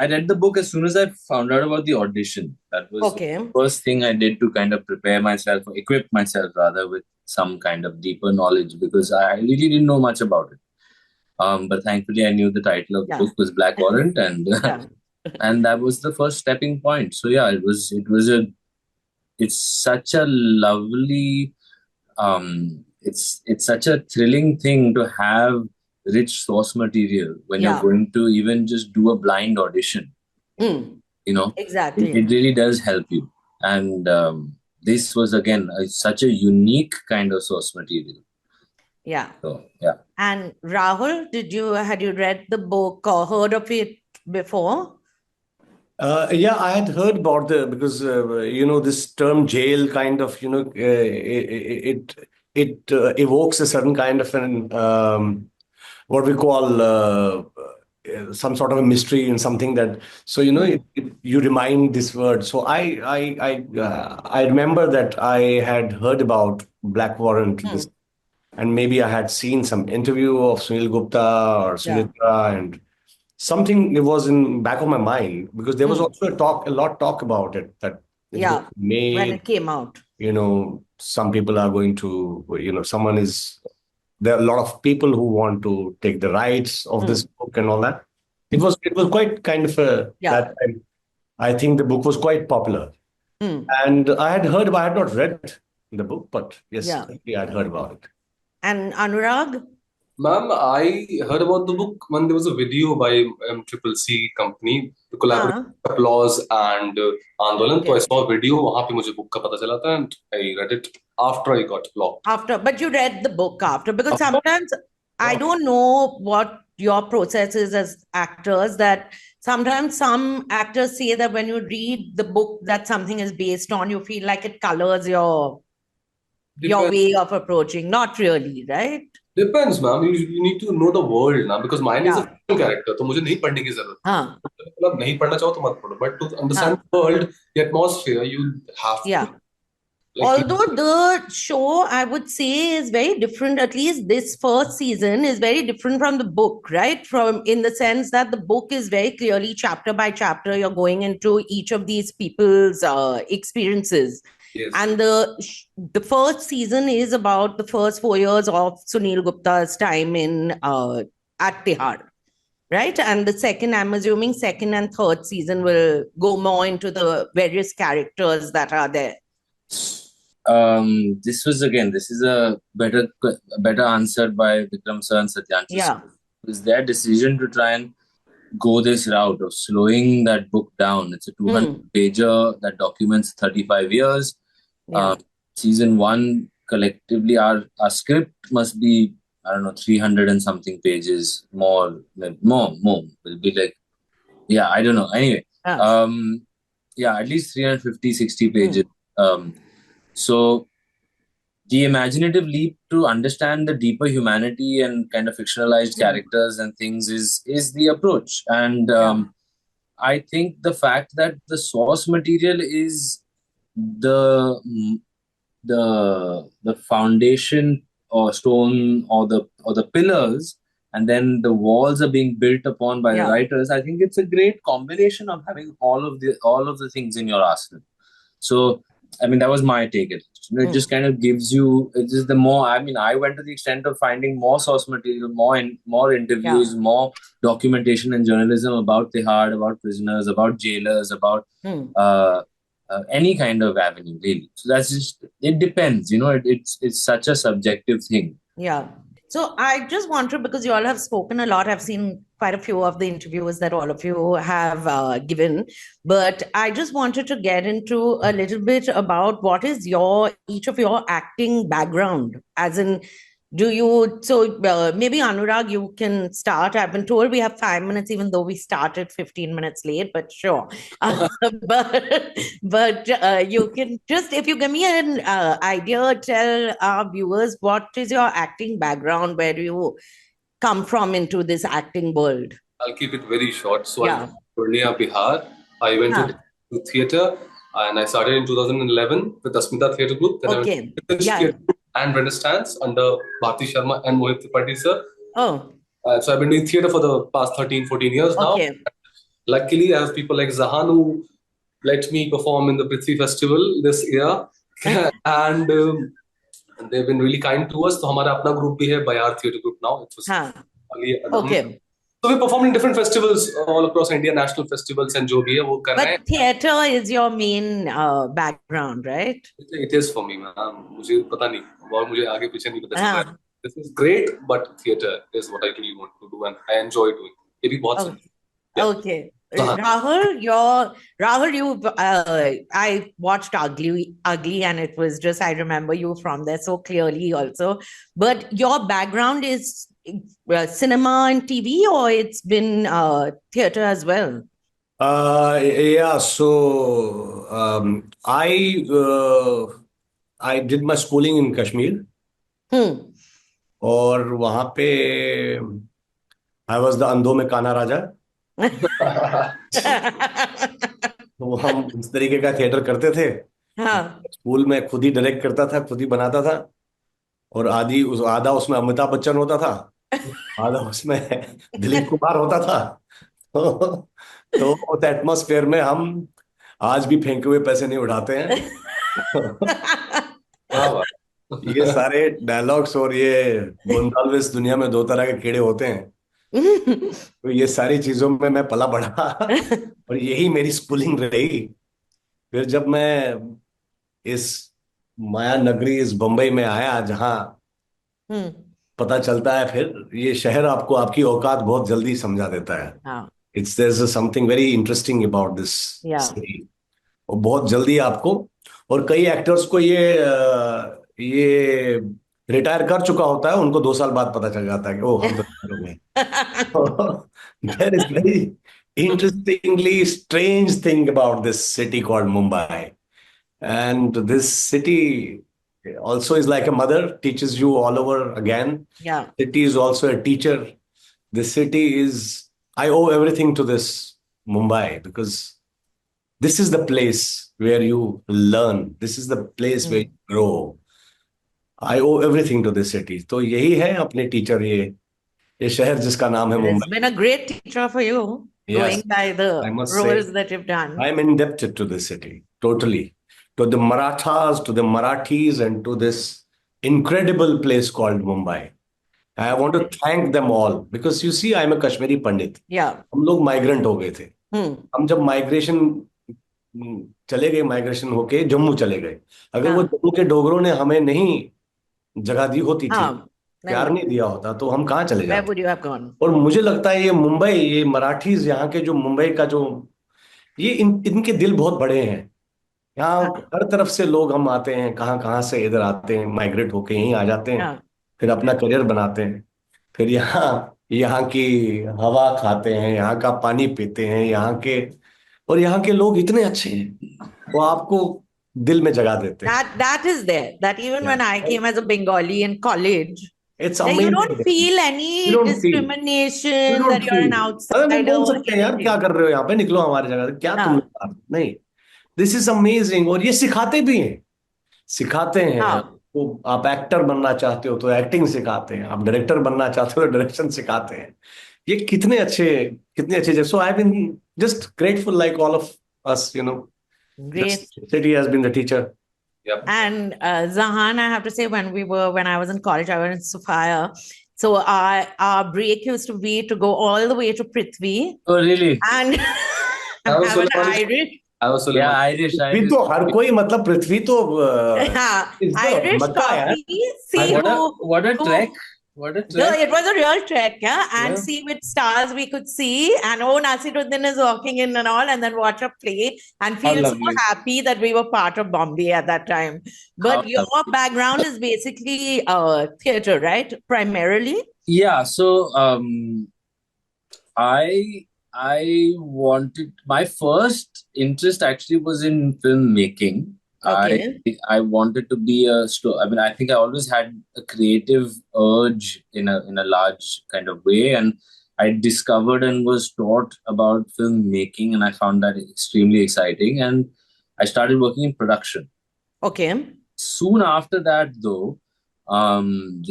read the book as soon as I found out about the audition. That was Okay. the first thing I did to kind of prepare myself, or equip myself rather, with some kind of deeper knowledge because I really didn't know much about it. But thankfully I knew the title of the book was Black Warrant and and that was the first stepping point. So yeah, it's such a lovely it's such a thrilling thing to have rich source material when you're going to even just do a blind audition. Exactly. It really does help you. And this was again such a unique kind of source material. Yeah. So yeah. And Rahul, had you read the book or heard of it before? Yeah, I had heard about because this term jail kind of it evokes a certain kind of an what we call some sort of a mystery and something that you remind this word. So I remember that I had heard about Black Warrant this, and maybe I had seen some interview of Sunil Gupta or Yeah. Sumitra, and something it was in back of my mind because there was also a lot talk about it that it's going Yeah. to be When made. it came out. Some people are going to, there are a lot of people who want to take the rights of this book and all that. It was quite kind of Yeah. that time. I think the book was quite popular, and I had not read the book, but yes, Yeah. I had heard about it. And Anurag? Ma'am, I heard about the book when there was a video by Triple C company, the collaboration Applause and Andolan. So I saw a video, वहाँ पे मुझे book का पता चला था, and I read it after I got blocked. But you read the book after, because sometimes I don't know what your process is as actors, that sometimes some actors say that when you read the book that something is based on, you feel like it colors your way of approaching. Not really, right? Depends, ma'am. You need to know the world now, because mine is a fictional character. तो मुझे नहीं पढ़ने की जरूरत. मतलब नहीं पढ़ना चाहो तो मत पढ़ो. But to understand the world, the atmosphere, you have to. Yeah. Although the show, I would say, is very different, at least this first season is very different from the book, right? In the sense that the book is very clearly chapter by chapter, you're going into each of these people's experiences. Yes. And the first season is about the first 4 years of Sunil Gupta's time at Tihar, right? And the second, I'm assuming second and third season will go more into the various characters that are there. This is a better answered by Vikram sir and Satyansh. Yeah. It was their decision to try and go this route of slowing that book down. It's a 200-pager that documents 35 years. Yeah. Season 1, collectively, our script must be, 300 and something pages, more. Will be like, I don't know. Anyway, at least 350, 60 pages. So the imaginative leap to understand the deeper humanity and kind of fictionalized characters and things is the approach. And I think the fact that the source material is the foundation or stone or the pillars, and then the walls are being built upon by the writers, I think it's a great combination of having all of the things in your arsenal. So I mean, that was my take. It just kind of gives you, it's just the more, I went to the extent of finding more source material, more interviews, more documentation and journalism about Tihar, about prisoners, about jailers, about any kind of avenue, really. So that's just, it depends, it's such a subjective thing. Yeah. So I just wanted, because you all have spoken a lot, I've seen quite a few of the interviews that all of you have given, but I just wanted to get into a little bit about what is each of your acting background, as in, maybe Anurag, you can start. I've been told we have 5 minutes, even though we started 15 minutes late, but sure. But you can just, if you give me an idea, tell our viewers, what is your acting background? Where do you come from into this acting world? I'll keep it very short. So I'm from Purnia, Bihar. I went to theatre, and I started in 2011 with Asmita Theatre Group. Then I went and Renaissance under Bharti Sharma and Mohit Tripathi sir. So I've been doing theatre for the past 13-14 years now. Luckily, I have people like Zahan who let me perform in the Prithvi Festival this year. And they've been really kind to us. So our own group bhi hai, Bayar Theatre Group now. It was So we perform in different festivals all across India, national festivals, and jo bhi hai, wo kar rahe hain. But theatre is your main background, right? It is for me, ma'am. मुझे पता नहीं, और मुझे आगे पीछे नहीं पता चल रहा. This is great, but theatre is what I really want to do, and I enjoy doing. ये भी बहुत सुंदर. Okay. Rahul, I watched Ugly, and it was just, I remember you from there so clearly also. But your background is cinema and TV, or it's been theatre as well? Yeah, so I did my schooling in Kashmir, और वहां पे I was the अंधों में काना राजा। तो हम इस तरीके का थिएटर करते थे। हाँ। स्कूल में खुद ही डायरेक्ट करता था, खुद ही बनाता था, और आधा उसमें अमिताभ बच्चन होता था, आधा उसमें दिलीप कुमार होता था। तो, तो उस एटमॉस्फेयर में हम आज भी फेंके हुए पैसे नहीं उठाते हैं। Wow. ये सारे डायलॉग्स और ये गोंजाल्विस दुनिया में दो तरह के कीड़े होते हैं, तो ये सारी चीजों में मैं पला बढ़ा। और यही मेरी स्कूलिंग रही। फिर जब मैं इस माया नगरी, इस बम्बई में आया, जहाँ पता चलता है, फिर ये शहर आपको आपकी औकात बहुत जल्दी समझा देता है। हाँ। It's there is something very interesting about this या सिटी। और बहुत जल्दी आपको, और कई एक्टर्स को ये रिटायर कर चुका होता है, उनको 2 साल बाद पता चल जाता है कि ओ हम तो retire हो गए। There is very interestingly strange thing about this city called Mumbai. And this city also is like a mother, teaches you all over again. Yeah. City is also a teacher. This city is, I owe everything to this Mumbai, because this is the place where you learn. This is the place where you grow. I owe everything to this city. तो यही है अपने teacher, ये शहर जिसका नाम है It's Mumbai. been a great teacher for you, Yes, going by the I must say, roles that you've done. I'm indebted to this city, totally. To the Marathas, to the Marathis, and to this incredible place called Mumbai. I want to thank them all, because you see, I'm a Kashmiri Pandit. Yeah. हम लोग migrant हो गए थे। Hmm. हम जब migration चले गए, migration होके जम्मू चले गए। अगर वो हाँ। जम्मू के डोगरों ने हमें नहीं जगह दी होती थी, हाँ, प्यार नहीं दिया होता, तो हम कहाँ चले where जाते। would you have gone? और मुझे लगता है ये मुंबई, ये मराठीज, यहाँ के जो मुंबई का जो ये इनके दिल बहुत बड़े हैं। यहाँ हाँ। हर तरफ से लोग हम आते हैं, कहाँ कहाँ से इधर आते हैं, माइग्रेट होके यहीं आ जाते हैं, हाँ। फिर अपना करियर बनाते हैं, फिर यहाँ की हवा खाते हैं, यहाँ का पानी पीते हैं, और यहाँ के लोग इतने अच्छे हैं, वो आपको दिल में जगा देते हैं। That is there. That even when I came as a Bengali in college, It's that you amazing. don't feel You any don't feel. discrimination, You don't that you're an feel. अरे वो outsider बोल or सकते हैं यार, anything. क्या कर रहे हो यहाँ पे, निकलो हमारी जगह से, क्या तुम हाँ। नहीं। This is amazing. और ये सिखाते भी हैं, सिखाते हैं। हाँ। तो आप एक्टर बनना चाहते हो तो एक्टिंग सिखाते हैं, आप डायरेक्टर बनना चाहते हो तो डायरेक्शन सिखाते हैं। ये कितने अच्छे। So I been just grateful, like all of us, Great. City has been the teacher. Yep. And Zahan, I have to say, when I was in college, I was in Sophia. So our break used to be to go all the way to Prithvi Oh, really? and I was have an Suleimani. Irish. I was Yeah, Suleimani. पृथ्वी तो हर कोई, मतलब पृथ्वी तो हाँ, is the Irish मक्का है। coffee. See What a who- trek! What a No, trek! it was a real trek, yeah. And Yeah. see which stars we could see. And oh, Nasiruddin is walking in and all, and then watch a play and feel so lovely. happy that we were part of Bombay at that time. But How your background is basically theater, right? Primarily. Yeah, so I wanted, my first interest actually was in filmmaking. Okay. I wanted to be I mean, I think I always had a creative urge in a large kind of way, and I discovered and was taught about filmmaking, and I found that extremely exciting, and I started working in production. Okay. Soon after that, though,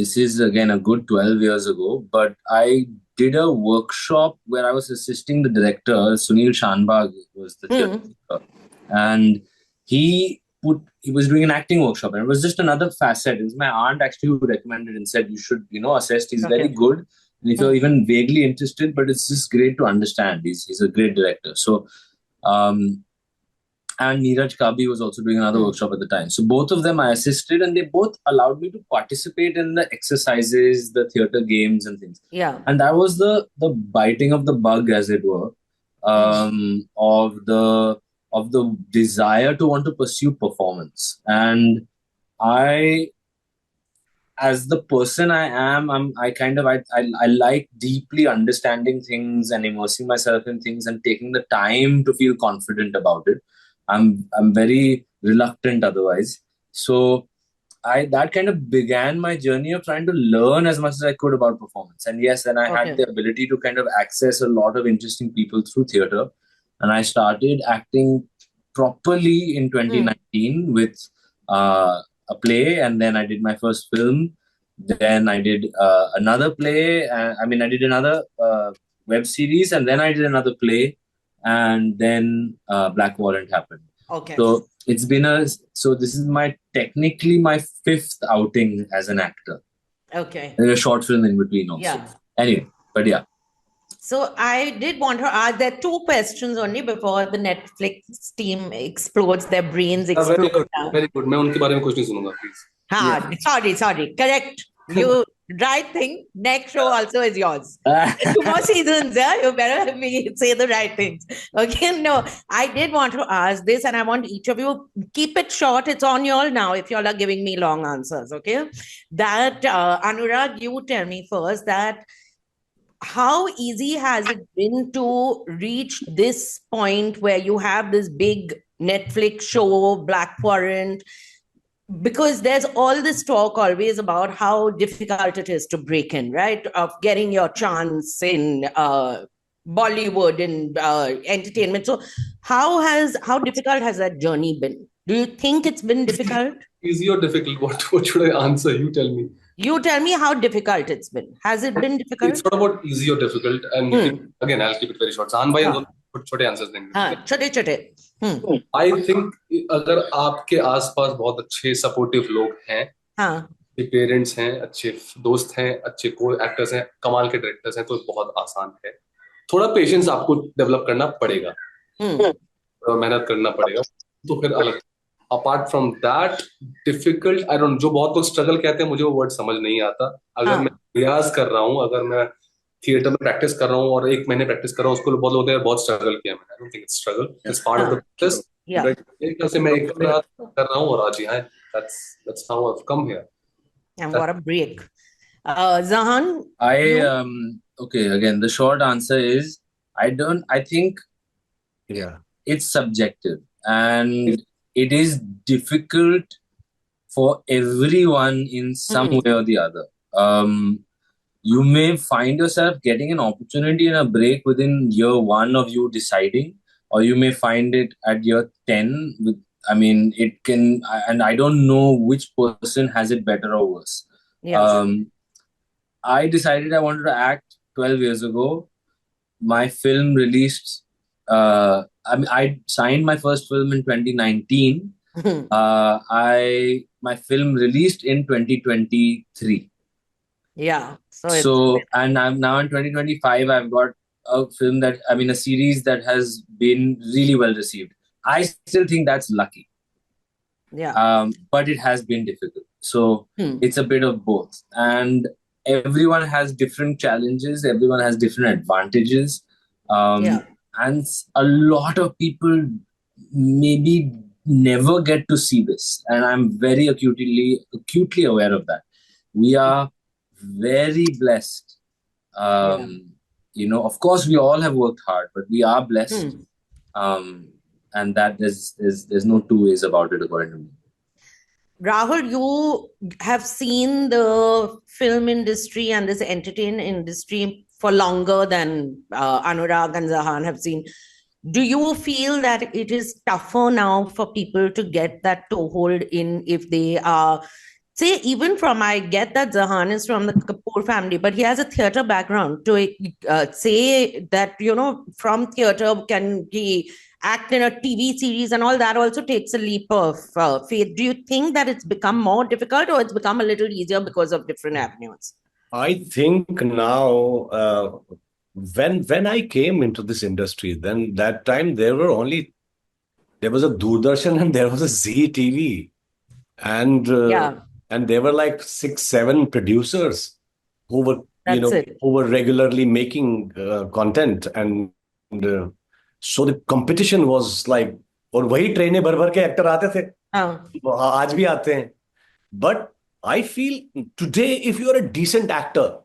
this is again a good 12 years ago, but I did a workshop where I was assisting the director. Sunil Shanbag was the director, and he was doing an acting workshop, and it was just another facet. It was my aunt actually who recommended and said, you should, assess. He's very good, and if you're even vaguely interested, but it's just great to understand. He's a great director. So, and Neeraj Kabi was also doing another workshop at the time. So both of them I assisted, and they both allowed me to participate in the exercises, the theater games and things. Yeah. And that was the biting of the bug, as it were, of the desire to want to pursue performance. And I as the person I am, I like deeply understanding things and immersing myself in things and taking the time to feel confident about it. I'm very reluctant otherwise. So that kind of began my journey of trying to learn as much as I could about performance. And yes, then I had the ability to kind of access a lot of interesting people through theater. And I started acting properly in 2019 with a play, and then I did my first film. Then I did another play. I did another web series, and then I did another play, and then Black Warrant happened. Okay. So this is technically my fifth outing as an actor. Okay. There's a short film in between also. Yeah. Anyway, but yeah. So I did want to ask, there are two questions only before the Netflix team explodes, their brains explode. Very good. Very good. मैं उनके बारे में कुछ नहीं सुनूंगा, please. Sorry. Correct. You right thing. Next show also is yours. 2 more seasons, yeah? You better say the right things. Okay, no, I did want to ask this, and I want each of you, keep it short. It's on y'all now if y'all are giving me long answers, okay? That, Anurag, you tell me first that how easy has it been to reach this point where you have this big Netflix show, Black Warrant? Because there's all this talk always about how difficult it is to break in, right? Of getting your chance in Bollywood and entertainment. So how difficult has that journey been? Do you think it's been difficult? Easy or difficult? What should I answer? You tell me. You tell me how difficult it's been. Has it been difficult? It's not about easy or difficult. And again, I'll keep it very short. Zahan bhai, छोटे answers देंगे. छोटे. I think अगर आपके आसपास बहुत अच्छे supportive लोग हैं, अच्छे पेरेंट्स हैं, अच्छे दोस्त हैं, अच्छे को एक्टर्स हैं, कमाल के डायरेक्टर्स हैं, तो बहुत आसान है. थोड़ा पेशेंस आपको डेवलप करना पड़ेगा, मेहनत करना पड़ेगा, तो फिर अलग. Apart from that difficult, I don't, जो बहुत लोग स्ट्रगल कहते हैं, मुझे वो वर्ड समझ नहीं आता. अगर मैं रियाज कर रहा हूँ, अगर मैं थिएटर में प्रैक्टिस कर रहा हूँ और 1 महीने प्रैक्टिस कर रहा हूँ, उसको बहुत लोग बहुत स्ट्रगल किया मैंने. I don't think it's struggle, it's part of the process. एक तरह से मैं एक कर रहा हूँ और आज यहाँ, that's how I've come here. And what a break. Zahan? Okay, again, the short answer is I think it's subjective, and it is difficult for everyone in some way or the other. You may find yourself getting an opportunity and a break within year 1 of you deciding, or you may find it at year 10. It can, and I don't know which person has it better or worse. I decided I wanted to act 12 years ago. My film released, I signed my first film in 2019. My film released in 2023. Yeah. And I'm now in 2025, I've got a film a series that has been really well received. I still think that's lucky. Yeah. But it has been difficult. So it's a bit of both. And everyone has different challenges. Everyone has different advantages. And a lot of people maybe never get to see this. And I'm very acutely aware of that. We are very blessed. Of course, we all have worked hard, but we are blessed. And that there's no two ways about it, according to me. Rahul, you have seen the film industry and this entertainment industry for longer than Anurag and Zahan have seen. Do you feel that it is tougher now for people to get that toehold in if they are, say, even from, I get that Zahan is from the Kapoor family, but he has a theatre background, to say that, from theatre, can he act in a TV series and all that also takes a leap of faith. Do you think that it's become more difficult or it's become a little easier because of different avenues? I think now, when I came into this industry, then that time there was a Doordarshan and there was a Zee TV. And there were like 6-7 producers who were regularly making content. And so the competition was like, और वही ट्रेनें भर भर के actor आते थे, आज भी आते हैं. But I feel today, if you're a decent actor,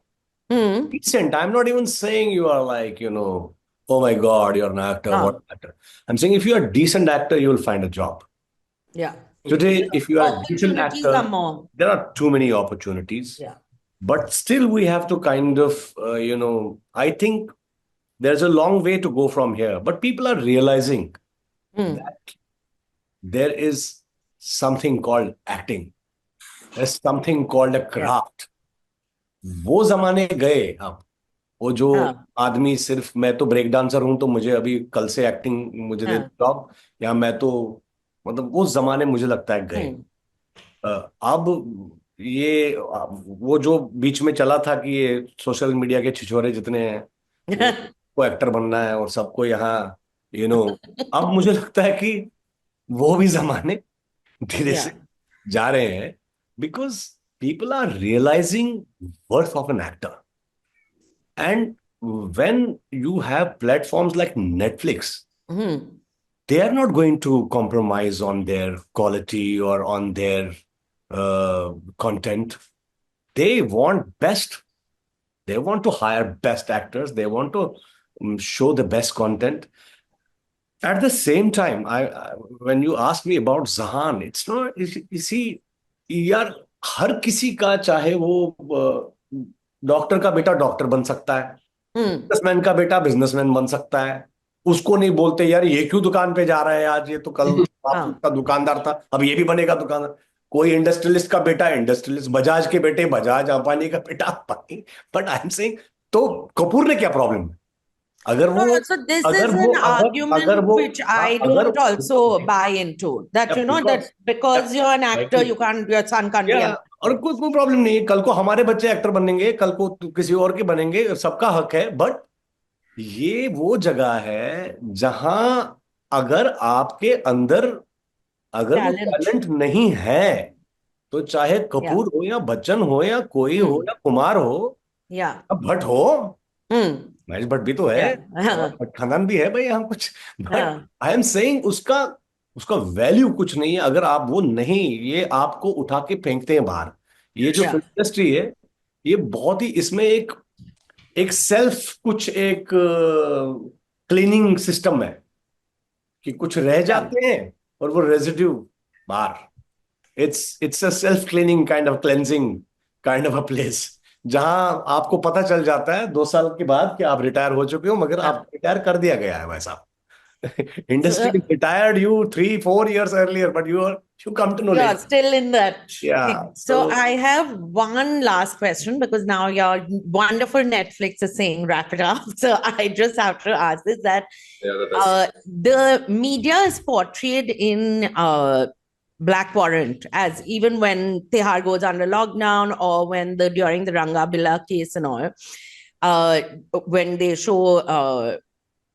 decent, I'm not even saying you are like, oh my God, you're an actor, what an actor. I'm saying if you're a decent actor, you'll find a job. Yeah. Today, if you are a decent Opportunities actor, are more. there are too many opportunities. Yeah. But still, we have to kind of, I think there's a long way to go from here. But people are realizing that there is something called acting. There's something called a craft. वो जमाने गए अब, वो जो आदमी सिर्फ मैं तो ब्रेक डांसर हूं तो मुझे अभी कल से एक्टिंग मुझे दे जॉब, या मैं तो मतलब वो जमाने मुझे लगता है गए। अब ये वो जो बीच में चला था कि ये सोशल मीडिया के छिछोरे जितने हैं को एक्टर बनना है और सबको यहाँ अब मुझे लगता है कि वो भी जमाने धीरे से जा रहे हैं, because people are realizing worth of an actor. And when you have platforms like Netflix, they are not going to compromise on their quality or on their content. They want best. They want to hire best actors. They want to show the best content. At the same time, when you ask me about Zahan, it's not, you see, यार हर किसी का, चाहे वो doctor का बेटा doctor बन सकता है, बिजनेसमैन का बेटा बिजनेसमैन बन सकता है। उसको नहीं बोलते यार ये क्यों दुकान पे जा रहा है आज, ये तो कल आपका दुकानदार था, अब ये भी बनेगा दुकानदार। कोई इंडस्ट्रियलिस्ट का बेटा इंडस्ट्रियलिस्ट, बजाज के बेटे बजाज, अंबानी का बेटा Ambani. But I am saying, तो कपूर ने क्या प्रॉब्लम है? अगर वो so this is an argument which I don't also buy into, that that because you're an actor, your son can't be और कोई प्रॉब्लम नहीं है। कल को हमारे बच्चे एक्टर बनेंगे, कल को किसी और के बनेंगे, सबका हक है। बट ये वो जगह है जहां अगर आपके अंदर अगर वो टैलेंट नहीं है, तो चाहे कपूर हो या बच्चन हो या कोई हो या कुमार हो या भट्ट हो, महेश भट्ट भी तो है, खानदान भी है भाई यहाँ कुछ। बट आई एम सेइंग उसका वैल्यू कुछ नहीं है अगर आप वो नहीं, ये आपको उठा के फेंकते हैं बाहर। ये जो इंडस्ट्री है, ये बहुत ही, इसमें एक सेल्फ कुछ एक क्लीनिंग सिस्टम है कि कुछ रह जाते हैं और वो रेजिड्यू बाहर। It's a self cleaning kind of cleansing kind of a place, जहां आपको पता चल जाता है 2 साल के बाद कि आप रिटायर हो चुके हो, मगर आप रिटायर कर दिया गया है वैसा। Industry retired you 3-4 years earlier, but you come to know later. You're still in that. Yeah. So I have one last question, because now your wonderful Netflix is saying wrap it up. So I just have to ask this, that the media is portrayed in Black Warrant as, even when Tihar goes under lockdown, or when during the Ranga Bila case and all, when they show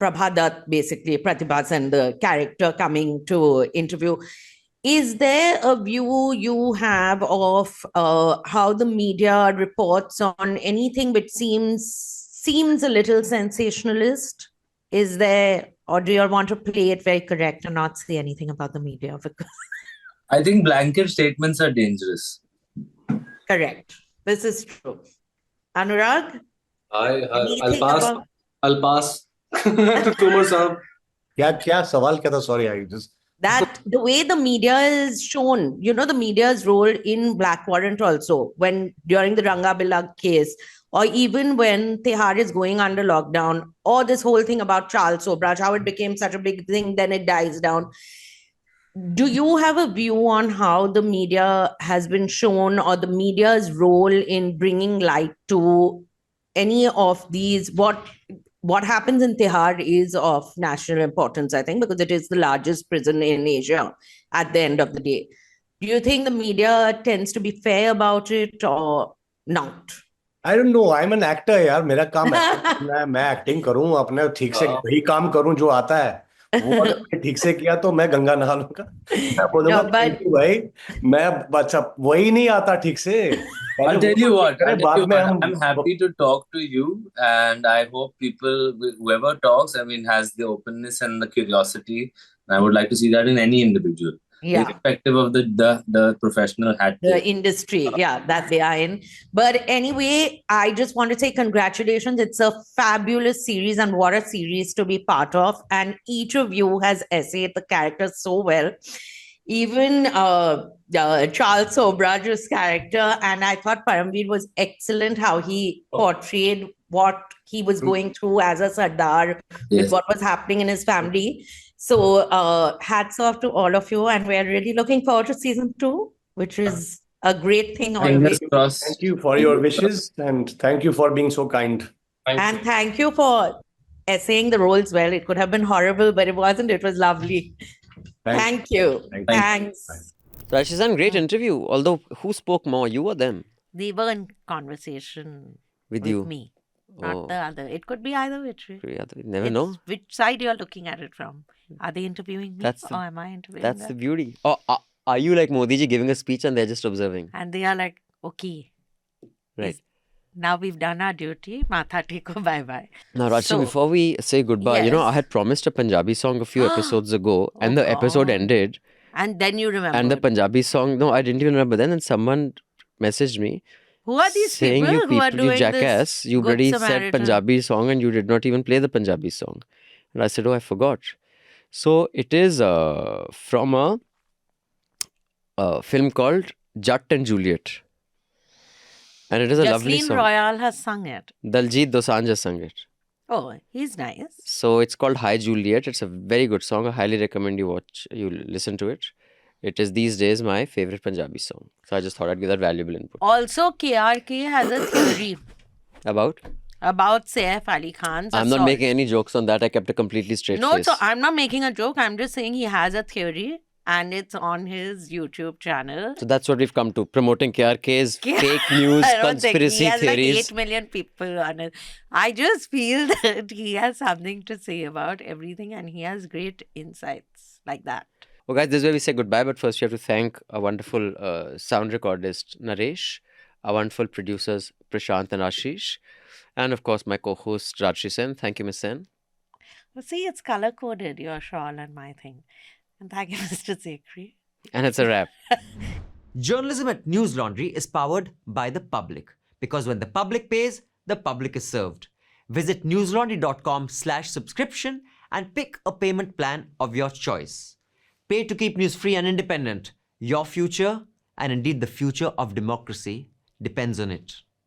Prabha Dutt, basically Pratibha and the character coming to interview, is there a view you have of how the media reports on anything which seems a little sensationalist? Is there, or do you want to play it very correct and not say anything about the media? Because I think blanket statements are dangerous. Correct. This is true. Anurag? I'll pass. Tomar sahab. क्या सवाल क्या था? Sorry, I just... That the way the media is shown, the media's role in Black Warrant also, when during the Ranga Bila case, or even when Tihar is going under lockdown, or this whole thing about Charles Sobraj, how it became such a big thing, then it dies down. Do you have a view on how the media has been shown, or the media's role in bringing light to any of these? What happens in Tihar is of national importance, I think, because it is the largest prison in Asia at the end of the day. Do you think the media tends to be fair about it or not? I don't know. I'm an actor, यार। मेरा काम है मैं acting करूं, अपने ठीक से वही काम करूं जो आता है। वो अगर ठीक से किया तो मैं गंगा नहा लूंगा, मैं बोलूंगा भाई मैं अच्छा वही नहीं आता ठीक से। I'll tell you what, I'm happy to talk to you, and I hope people, whoever talks, has the openness and the curiosity. And I would like to see that in any individual. Yeah. irrespective of the professional hat. The industry, yeah, that they are in. But anyway, I just want to say congratulations. It's a fabulous series, and what a series to be part of. And each of you has essayed the characters so well. Even Charles Sobraj's character, and I thought Paramveer was excellent how he portrayed what he was going through as a Sardar with what was happening in his family. So hats off to all of you, and we're really looking forward to season 2, which is a great thing always. Thank you for your wishes, and thank you for being so kind. And thank you for essaying the roles well. It could have been horrible, but it wasn't. It was lovely. Thank you. Thanks. So Ashish, a great interview. Although, who spoke more, you or them? They were in conversation with you. Me, not the other. It could be either which way. Never know. Which side you're looking at it from. Are they interviewing me or am I interviewing them? That's the beauty. Or are you like Modi ji giving a speech and they're just observing? And they are like, okay. Right. Now we've done our duty. Matha teko, bye-bye. Now, Rajshri, before we say goodbye, I had promised a Punjabi song a few episodes ago and the episode ended. And then you remember. And the Punjabi song, no, I didn't even remember then. And someone messaged me. Who are these saying people who are doing you jackass, you bloody said Punjabi song and you did not even play the Punjabi song. And I said, oh, I forgot. So it is from a film called Jat and Juliet. And it is a lovely song. Jasleen Royal has sung it. Daljit Dosanjh has sung it. Oh, he's nice. So it's called Hi Juliet. It's a very good song. I highly recommend you listen to it. It is these days my favorite Punjabi song. So I just thought I'd give that valuable input. Also, KRK has a theory. About Saif Ali Khan's I'm not making any jokes on that. I kept a completely straight face. No, so I'm not making a joke. I'm just saying he has a theory and it's on his YouTube channel. So that's what we've come to. Promoting KRK's fake news, conspiracy theories. He has like 8 million people on it. I just feel that he has something to say about everything and he has great insights like that. Well, guys, this is where we say goodbye. But first, we have to thank a wonderful sound recordist, Naresh, our wonderful producers, Prashant and Ashish, and of course, my co-host, Rajshri Sen. Thank you, Ms. Sen. Well, see, it's color-coded, your shawl and my thing. And thank you, Mr. Zekri. And it's a wrap. Journalism at News Laundry is powered by the public. Because when the public pays, the public is served. Visit newslaundry.com/subscription and pick a payment plan of your choice. Pay to keep news free and independent. Your future, and indeed the future of democracy, depends on it.